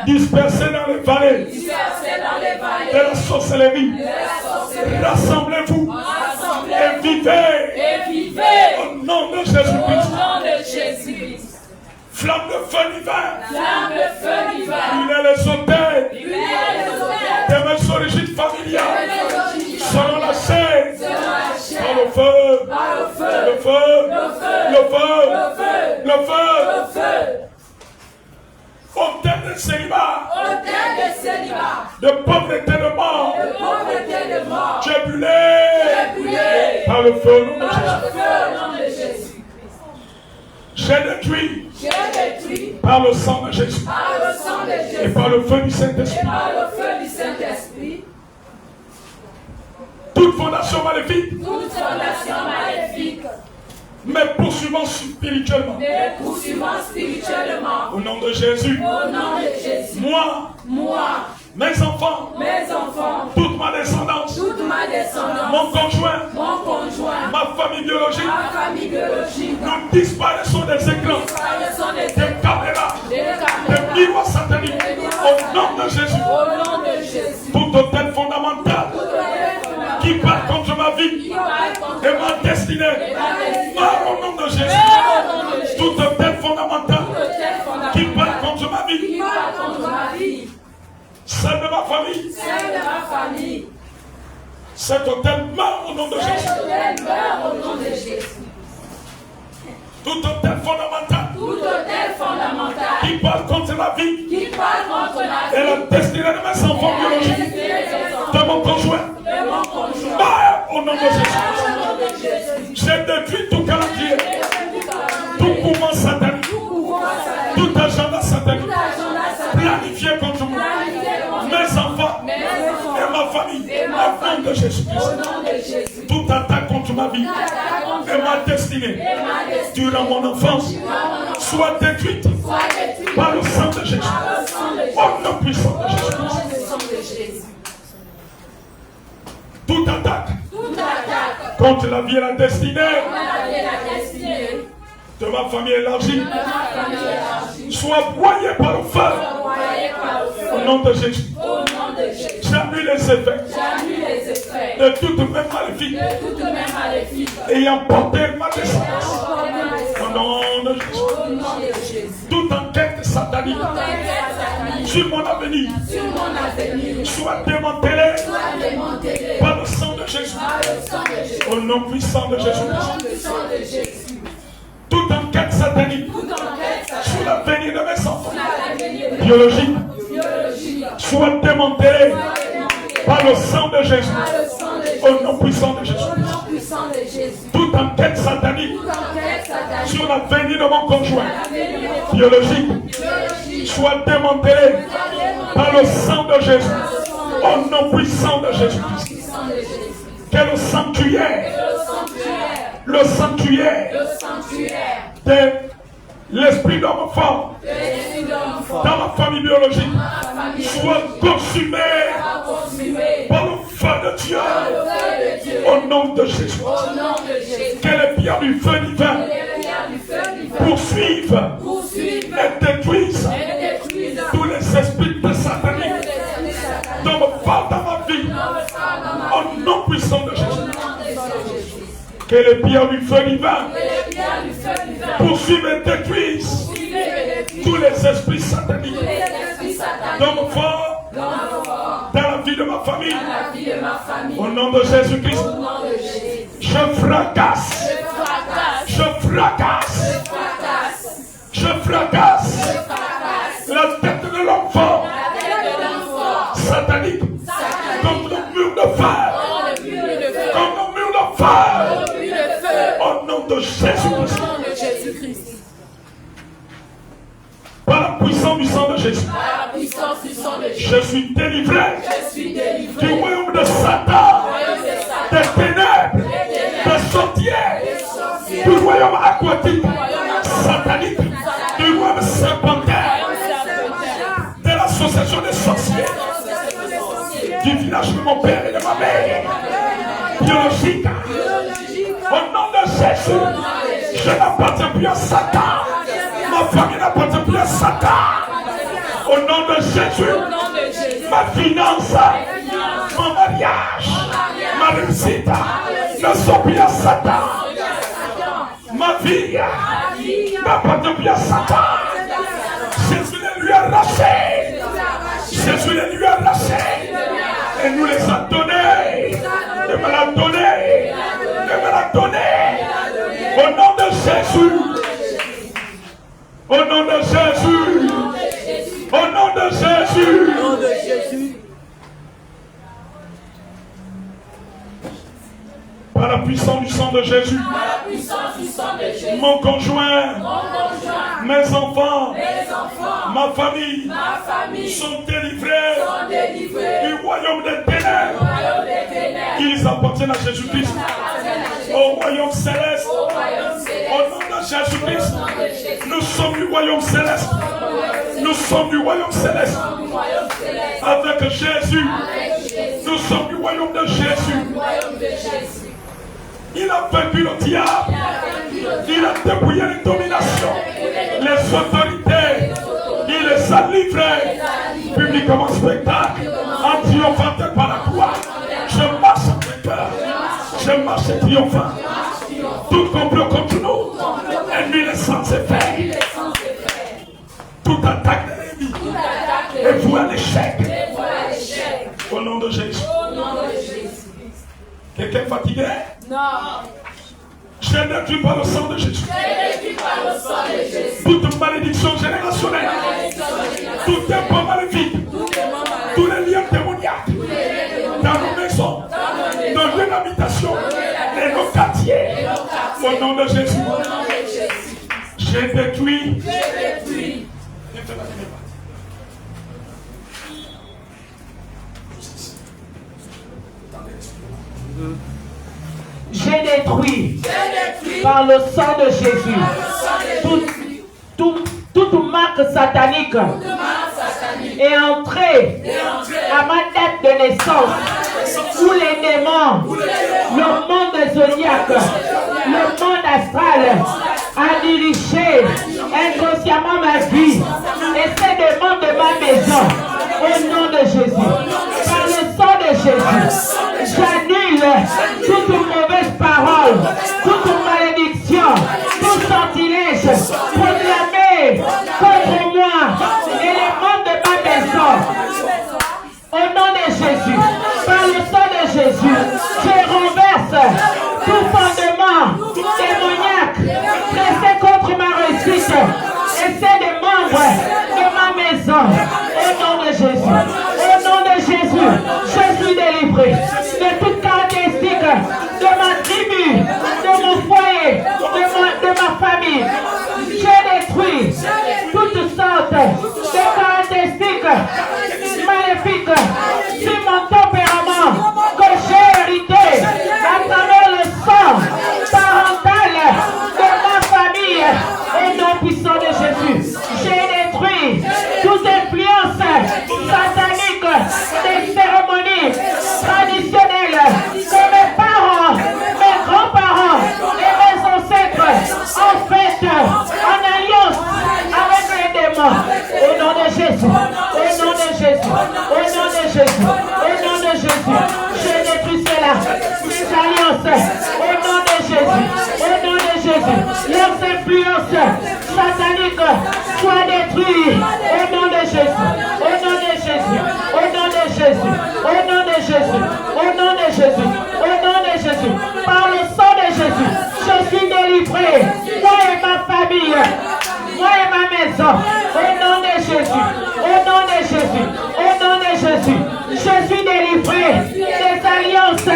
dispersés dans les vallées de la sorcellerie, rassemblez-vous et vivez au nom de Jésus-Christ. Flamme de feu divin, brûlez les autels de mes origines familiales, selon la chair, par le feu, le feu. Autel de célibat, de pauvreté de mort, j'ai brûlé par le feu au nom de Jésus. J'ai détruit par le sang de Jésus et par le feu du Saint-Esprit toute fondation maléfique mais poursuivant spirituellement. Au nom de Jésus. Moi, mes enfants, toute ma descendance, mon conjoint, ma famille biologique, nous disparaissons des écrans, des caméras, des miroirs sataniques. Au nom de Jésus. Tout hôtel fondamental qui parle contre ma vie et ma destinée. Au nom de Jésus. Tout hôtel fondamental qui parle contre ma vie. Celle de ma famille. Cet hôtel meurt au nom de Jésus. Tout hôtel fondamental qui parle contre la vie et la destinée de mes enfants biologiques, de mon conjoint. Au nom de Jésus. J'ai détruit tout calendrier, tout mouvement satanique, tout agenda satanique planifié contre moi, mes enfants et ma famille, au nom de Jésus-Christ. Toute attaque contre ma vie et ma destinée durant mon enfance soit détruite par le sang de Jésus, au nom puissant de Jésus. Toute attaque contre la vie et la destinée de ma famille élargie soit broyée par le feu au nom de Jésus. J'annule les effets de toute même maléfique ayant porté ma descendance au nom de Jésus. Toute enquête satanique sur mon avenir soit démantelée par le sang de Jésus au nom puissant de Jésus. Toute enquête satanique sur l'avenir de mes enfants biologiques soit démantelée par le sang de Jésus au nom puissant de Jésus. Toute enquête satanique sur l'avenir de mon conjoint biologique soit démantelée par le sang de Jésus au nom puissant de Jésus-Christ. Que le sanctuaire de l'esprit d'homme fort dans ma famille biologique soit consumé par le feu de Dieu. Au nom de Jésus. Que les pierres du feu divin poursuivent et détruisent tous les esprits de sataniques dans ma vie. Au nom puissant de Jésus. Que les pierres du feu divin poursuivent et détruisent tous les esprits sataniques dans mon corps, dans la vie de ma famille. Au nom de Jésus-Christ, je fracasse la tête de l'enfant satanique comme le mur de fer. Au nom de Jésus-Christ. Par la puissance du sang de Jésus. Je suis délivré du royaume de Satan, des ténèbres, des sorciers, du royaume aquatique, satanique, du royaume serpentaire, de l'association des sorciers, du village de mon père et de ma mère, biologique. Au nom de Jésus, je n'appartiens plus à Satan. Ma famille n'appartient plus à Satan. Au nom de Jésus, ma finance, mon mariage, ma réussite ne sont plus à Satan. Ma vie n'appartient plus à Satan. Jésus les lui a arrachés. Jésus les lui a arrachés. Et nous les a donnés. Et me l'a donné. Au nom de Jésus. Au nom de Jésus. Au nom de Jésus. Par la puissance du sang de Jésus. Mon conjoint. Mes enfants. Ma famille. Sont délivrés. Du royaume des ténèbres. Ils appartiennent à Jésus-Christ. Au royaume céleste. Au nom de Jésus-Christ. Nous sommes du royaume céleste. Nous sommes du royaume céleste. Avec Jésus. Nous sommes du royaume de Jésus. Il a vaincu le diable. Il a dépouillé les dominations, les autorités. Il les a livrés publiquement spectacle, en triomphateur par la croix. Je marche en vainqueur. Je marche triomphant. Tout complot contre nous est mis sans effet. Toute attaque de l'ennemi est vouée à l'échec. Au nom de Jésus. Quelqu'un fatigué? Non. Je détruis par le sang de Jésus. Toute malédiction générationnelle. Tout temple maléfique. Tous les liens démoniaques. Dans nos maisons. Dans nos habitations. Et nos quartiers. Au nom de Jésus. J'ai détruit. J'ai détruit par le sang de Jésus toute marque satanique est entrée à ma date de naissance où les démons, le monde zodiaque, le monde astral a dirigé inconsciemment ma vie et ces demandes de ma maison au nom de Jésus. Par le sang de Jésus, j'annule toute mauvaise parole, toute malédiction, tout sortilège proclamé contre moi et les membres de ma maison. Au nom de Jésus, par le sang de Jésus, je renverse tout fondement démoniaque dressé contre ma réussite et c'est des membres de ma maison. Au nom de Jésus, je suis délivré de toute caractéristique de ma tribu, de mon foyer, de ma famille. J'ai détruit toutes sortes de caractéristiques maléfiques sur mon tempérament que j'ai hérité à travers le sang parental de ma famille. Au nom puissant de Jésus, j'ai détruit satanique soit détruit au nom de Jésus. Au nom de Jésus. Au nom de Jésus. Au nom de Jésus. Au nom de Jésus. Au nom de Jésus. Par le sang de Jésus, je suis délivré. Moi et ma famille. Moi et ma maison. Au nom de Jésus. Au nom de Jésus. Au nom de Jésus. Je suis délivré des alliances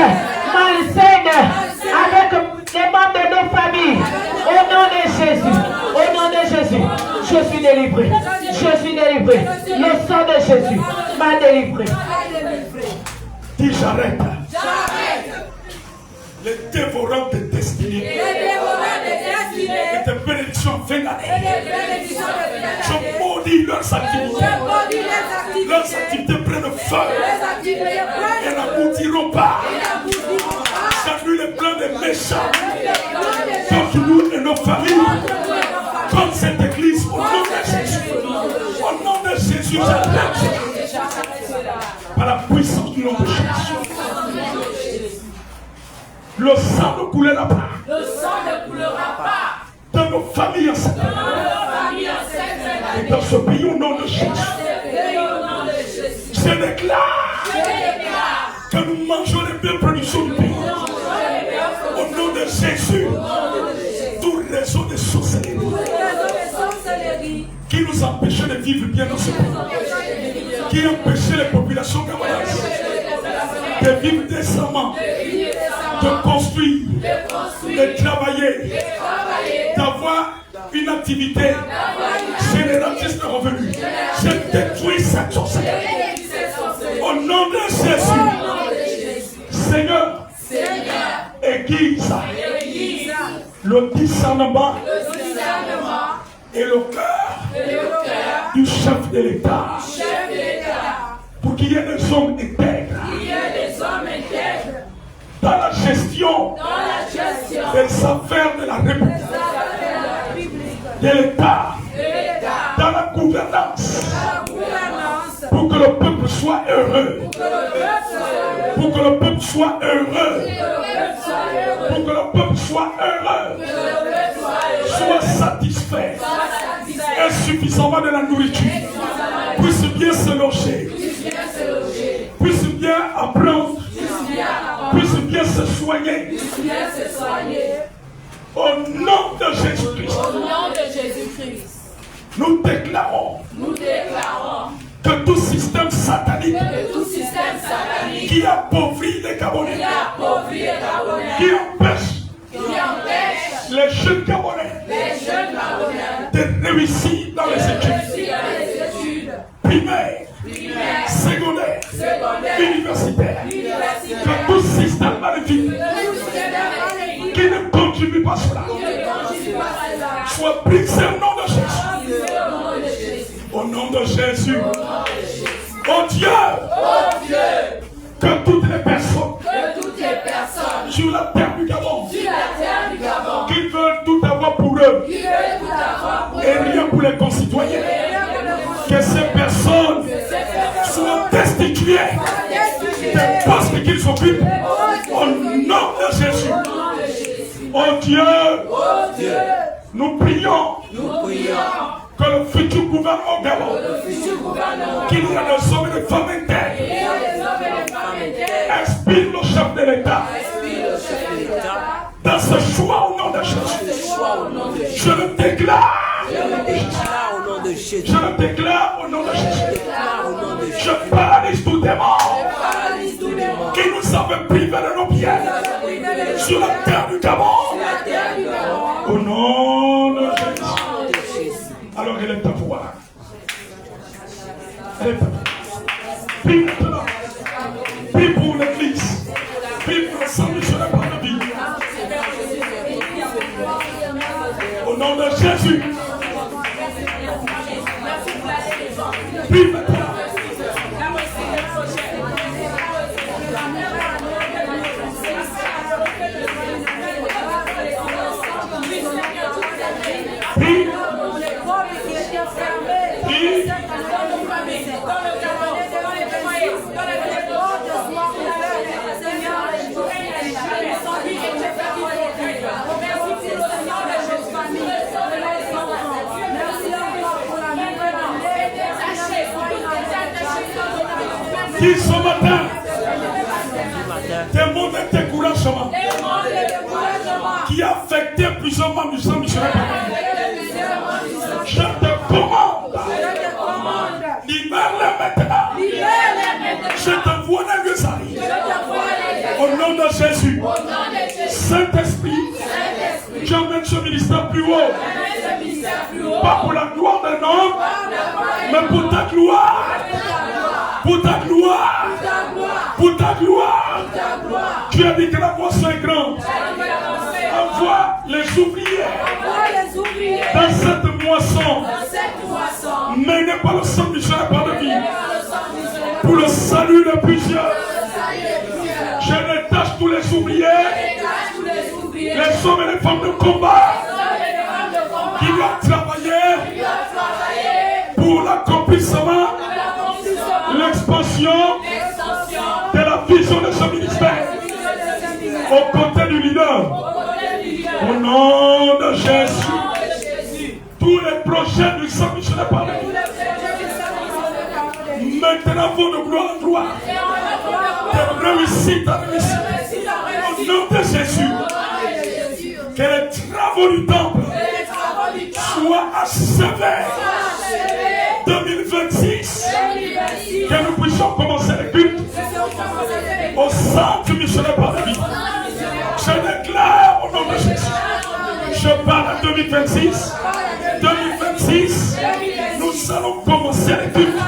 malsaines avec les membres de nos familles. Au nom de Jésus. Au nom de Jésus. Je suis délivré. Je suis délivré. Le sang de Jésus m'a délivré. Dis j'arrête. Les dévorants de destinée. Et de bénédictions en fin d'année. Je maudis leurs activités. Leurs activités prennent feu. Elles n'aboutiront pas. J'annule les plans des méchants. Contre nous et nos familles. Contre cette église. Au nom de Jésus. Au nom de Jésus, j'appelle. Par la puissance du nom de Jésus. Le sang ne coulera pas. Le sang ne coulera pas. Dans nos familles ensemble. Et dans ce pays au nom de Jésus. Je déclare que nous mangeons les biens productions du pays. Au nom de Jésus. Tout réseau de sorcellerie qui nous empêchait de vivre bien dans ce pays. Qui empêchait les populations camerounaises de vivre décemment, de construire, de travailler, d'avoir une activité génératrice de revenus. Je détruis cette sorcellerie. Au nom de Jésus, Seigneur, aiguise le discernement et le cœur du chef de l'État pour qu'il y ait des hommes intègres dans la gestion des affaires de la République, de l'État, dans la gouvernance, pour que le peuple soit heureux, pour que le peuple soit heureux, pour que le peuple soit heureux, soit satisfait, insuffisamment de la nourriture, puisse bien se loger, puisse bien apprendre, puisse bien se soigner. Au nom de Jésus-Christ, nous déclarons que tout système satanique qui appauvrit les Gabonais, qui empêche les jeunes Gabonais de réussir dans les études primaires, secondaires, universitaires, que tout système maléfique qui ne contribue pas à cela soit brisé au nom de Jésus. Au nom de Jésus. Oh Dieu, que toutes les personnes sur la terre du Gabon qui veulent tout avoir pour eux et rien pour les concitoyens, que ces personnes soient destituées des postes qu'ils occupent au nom de Jésus. Oh Dieu, nous prions que le futur gouvernement Gabon, qu'il y a des hommes et des femmes intègres, inspire le chef de l'État dans ce choix au nom de Jésus. Je le déclare au nom de Jésus. Je le déclare au nom de Jésus. Je paralyse tout démon qui nous avait privés de nos biens sur la terre du Gabon. Au nom de Jésus. Alors elle est à pouvoir. Elle est à pouvoir. Prie maintenant. Prie pour l'église. Prie pour le sang missionnaire par la vie. Au nom de Jésus. Prie maintenant. Qui ce matin demande un découragement qui a affecté plusieurs membres du sang missionnaire. Je te commande, libère-les maintenant. Je te vois dans le salut. Au nom de Jésus, Saint-Esprit, j'emmène ce ministère plus haut. Pas pour la gloire d'un homme, mais pour ta gloire. Pour ta gloire. Pour ta gloire. Tu as dit que la moisson est grande. Envoie les ouvriers dans cette moisson. Menez par le sang missionnaire par le vie. Pour le salut de plusieurs. Je détache tous les ouvriers, les hommes et les femmes de combat qui doivent travailler pour l'accomplissement, l'expansion de la vision de ce ministère aux côtés du leader. Au nom de Jésus, tous les projets du sang missionnaire par lui. Maintenant, vont de gloire en gloire. De réussite à réussite. Au nom de Jésus. Que les travaux du temple soient achevés. 2026. Que nous puissions commencer les cultes au centre missionnaire par la vie. Je déclare au nom de Jésus. Je parle à 2026. 2026. Nous allons commencer les cultes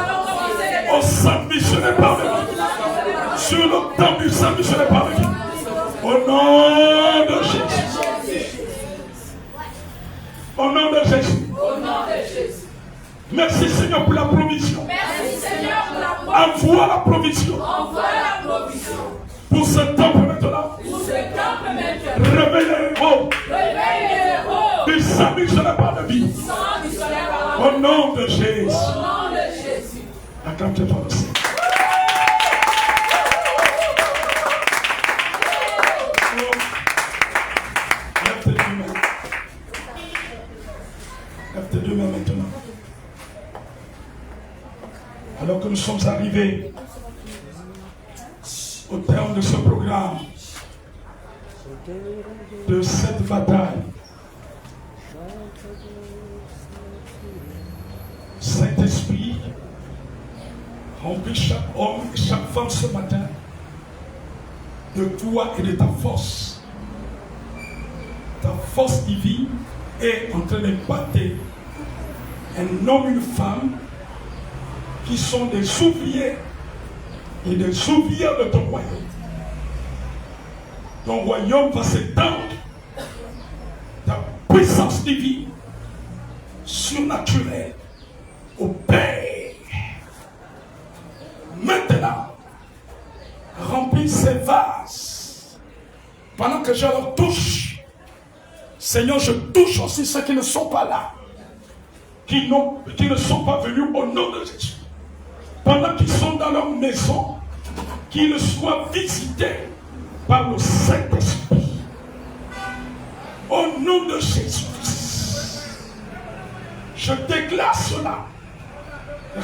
au centre missionnaire par la vie. Sur le temple du sang missionnaire par la vie. Au nom de Jésus. Au nom de Jésus. Merci Seigneur pour la provision. Envoie la provision. Pour ce temple maintenant. Réveille les héros. Du sang missionnaire par la vie. Au nom de Jésus. Acclamez pour le Seigneur. Lève tes deux mains maintenant. Alors que nous sommes arrivés au terme de ce programme, de cette bataille, Saint-Esprit, remplis chaque homme et chaque femme ce matin de toi et de ta force. Ta force divine est en train d'impacter un homme et une femme qui sont des ouvriers et des ouvrières de ton royaume. Ton royaume va s'étendre. Ta puissance divine, surnaturelle, opère. Maintenant, remplis ces vases. Pendant que je leur touche, Seigneur, je touche aussi ceux qui ne sont pas là, qui ne sont pas venus au nom de Jésus. Pendant qu'ils sont dans leur maison, qu'ils soient visités par le Saint-Esprit. Au nom de Jésus, je déclare cela.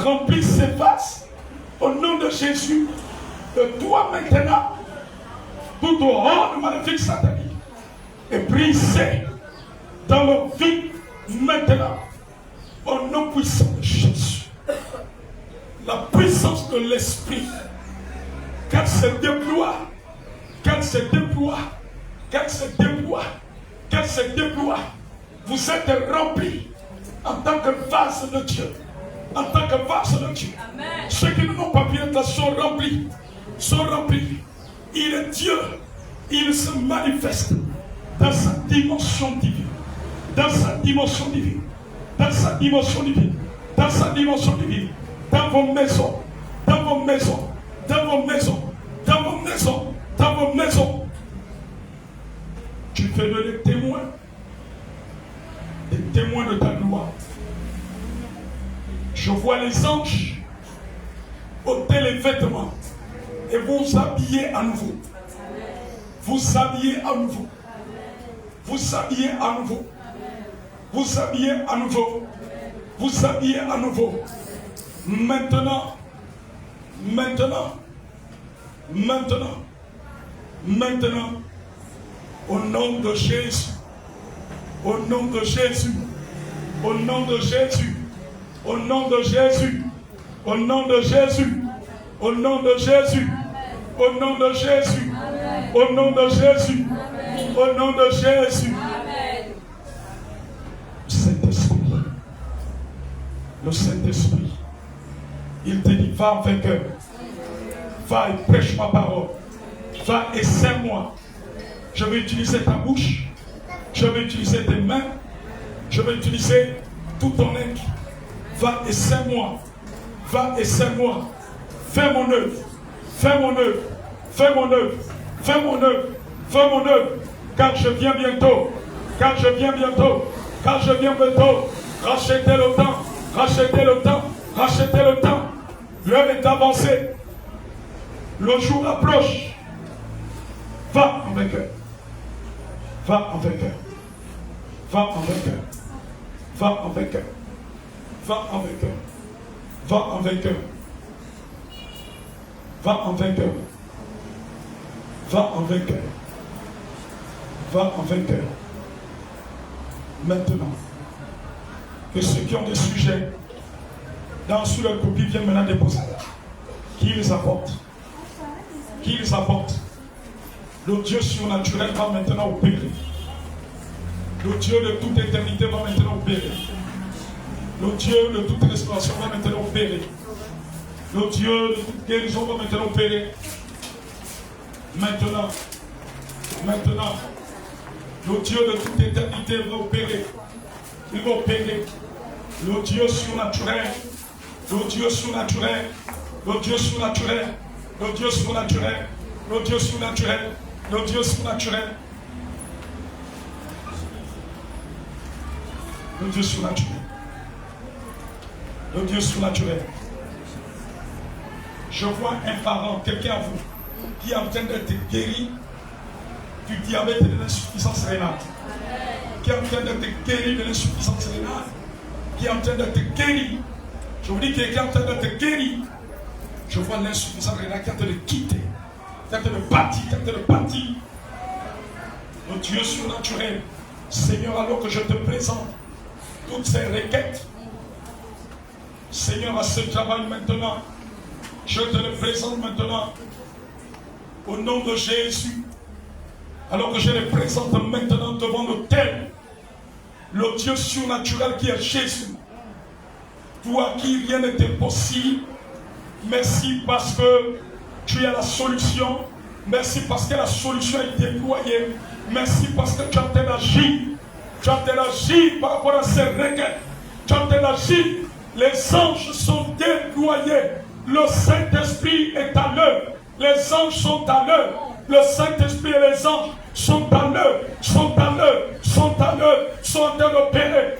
Remplis ces vases au nom de Jésus, de toi maintenant, tout au rang de maléfique satanique. Et brisez dans leur vie maintenant, au nom puissant de Jésus. La puissance de l'Esprit, qu'elle se déploie, qu'elle se déploie, qu'elle se déploie, qu'elle se déploie. Vous êtes remplis en tant que vase de Dieu. En tant que vase de Dieu. Amen. Ceux qui n'ont pas pu être sont remplis. Sont remplis. Il est Dieu. Il se manifeste dans sa dimension divine. Dans sa dimension divine. Dans sa dimension divine. Dans sa dimension divine. Dans vos maisons. Dans vos maisons. Dans vos maisons. Dans vos maisons. Dans vos maisons. Tu fais des témoins. Des témoins de ta gloire. Je vois les anges ôter les vêtements et vous habiller à nouveau. Vous habiller à nouveau. Vous habiller à nouveau. Vous habiller à nouveau. Vous habiller à nouveau. Maintenant, Maintenant, au nom de Jésus, au nom de Jésus, au nom de Jésus, au nom de Jésus, au nom de Jésus, au nom de Jésus, au nom de Jésus, au nom de Jésus, au nom de Jésus. Saint-Esprit, le Saint-Esprit, il te dit, va vainqueur, va et prêche ma parole, va et sers-moi. Je vais utiliser ta bouche, je vais utiliser tes mains, je vais utiliser tout ton être. Va et sers-moi, va et sers-moi. Fais mon œuvre, fais mon œuvre, fais mon œuvre, fais mon œuvre, fais mon œuvre, car je viens bientôt, car je viens bientôt, car je viens bientôt. Rachetez le temps, rachetez le temps, rachetez le temps. L'heure est avancée, le jour approche. Va en vainqueur, va en vainqueur, va en vainqueur, va en vainqueur, va en vainqueur, va en vainqueur, va en vainqueur, va en vainqueur, va en vainqueur. Maintenant, que ceux qui ont des sujets sous leur copie viennent maintenant déposer. Qui les apporte? Qui les apporte? Le Dieu surnaturel va maintenant opérer. Le Dieu de toute éternité va maintenant opérer. Le Dieu de toute restauration va maintenant opérer. Le Dieu de toute guérison va maintenant opérer. Maintenant, le Dieu de toute éternité va opérer. Il va opérer. Le Dieu surnaturel. Le Dieu surnaturel. Le Dieu surnaturel. Le Dieu surnaturel. Le Dieu surnaturel. Le Dieu surnaturel. Le Dieu surnaturel. Le Dieu surnaturel. Je vois un parent, quelqu'un à vous, qui est en train d'être guéri du diabète et de l'insuffisance rénale. Qui est en train d'être guéri de l'insuffisance rénale. Qui est en train d'être guéri. Je vous dis qu'il est en train d'être guéri. Je vois l'insuffisance rénale qui est en train de quitter. Qui est en train de bâtir, qui est en train de bâtir. Le Dieu surnaturel. Seigneur, alors que je te présente toutes ces requêtes, Seigneur, à ce travail maintenant, je te le présente maintenant au nom de Jésus. Alors que je les présente maintenant devant l'autel, le Dieu surnaturel qui est Jésus, toi qui rien n'était possible, merci parce que tu es la solution, merci parce que la solution est déployée, merci parce que tu as interagi par rapport à ces requêtes, tu as interagi, les anges sont déployés, le Saint-Esprit est à l'œuvre, les anges sont à l'œuvre, le Saint-Esprit et les anges sont à l'œuvre, sont en train d'opérer,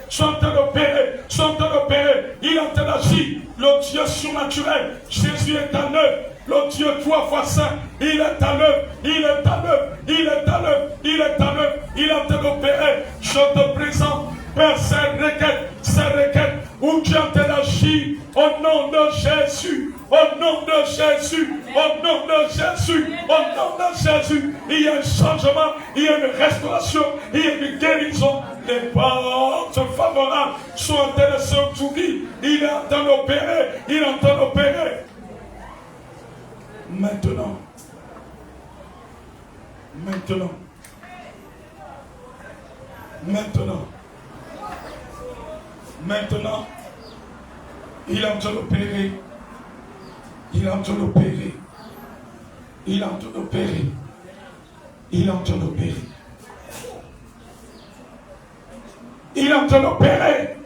il interagit, le Dieu surnaturel, Jésus est à l'œuvre, le Dieu 3 fois saint, il est à l'œuvre, il est en train d'opérer, je te présente, Père, ces requêtes, où tu interagis, au nom de Jésus, au nom de Jésus, il y a un changement, il y a une restauration, il y a une guérison. Les portes favorables sont en train de s'ouvrir. Il est en train d'opérer, Maintenant, il est en train d'opérer. Il est en train d'opérer. Il est en train d'opérer. Il est en train d'opérer. Il est en train d'opérer.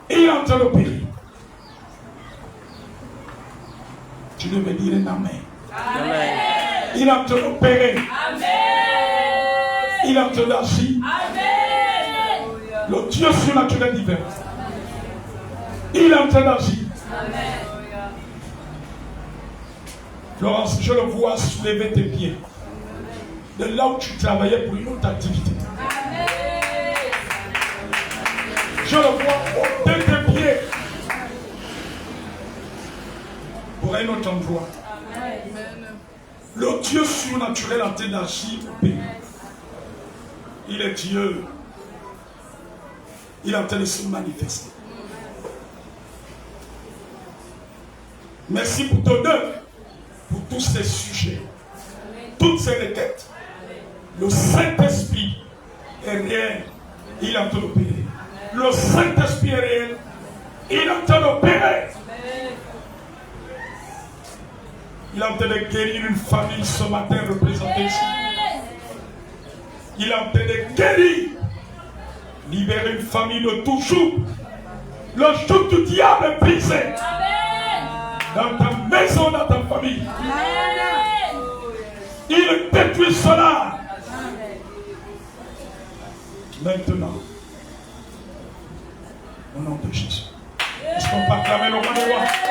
Il est en train d'opérer. Tu devais dire un amen. Amen. Il est en train d'opérer. Amen. Il est en train d'agir. Amen. Le Dieu surnaturel divin. Il est en train d'agir. Amen. Florence, je le vois soulever tes pieds. De là où tu travaillais pour une autre activité. Amen. Je le vois ôter tes pieds à un autre endroit. Le Dieu surnaturel en train d'agir au pays. Il est Dieu. Il est en train de se manifester. Merci pour ton œuvre, pour tous ces sujets, toutes ces requêtes. Le Saint-Esprit est réel. Il est en train d'opérer. Le Saint-Esprit est réel. Il est en train d'opérer. Il est en train de guérir une famille ce matin représentée ici. Il est en train de guérir, libérer une famille de tout joug. Le joug du diable est brisé. Dans ta maison, dans ta famille. Il détruit cela. Maintenant, au nom de Jésus, est-ce qu'on peut acclamer le roi des rois?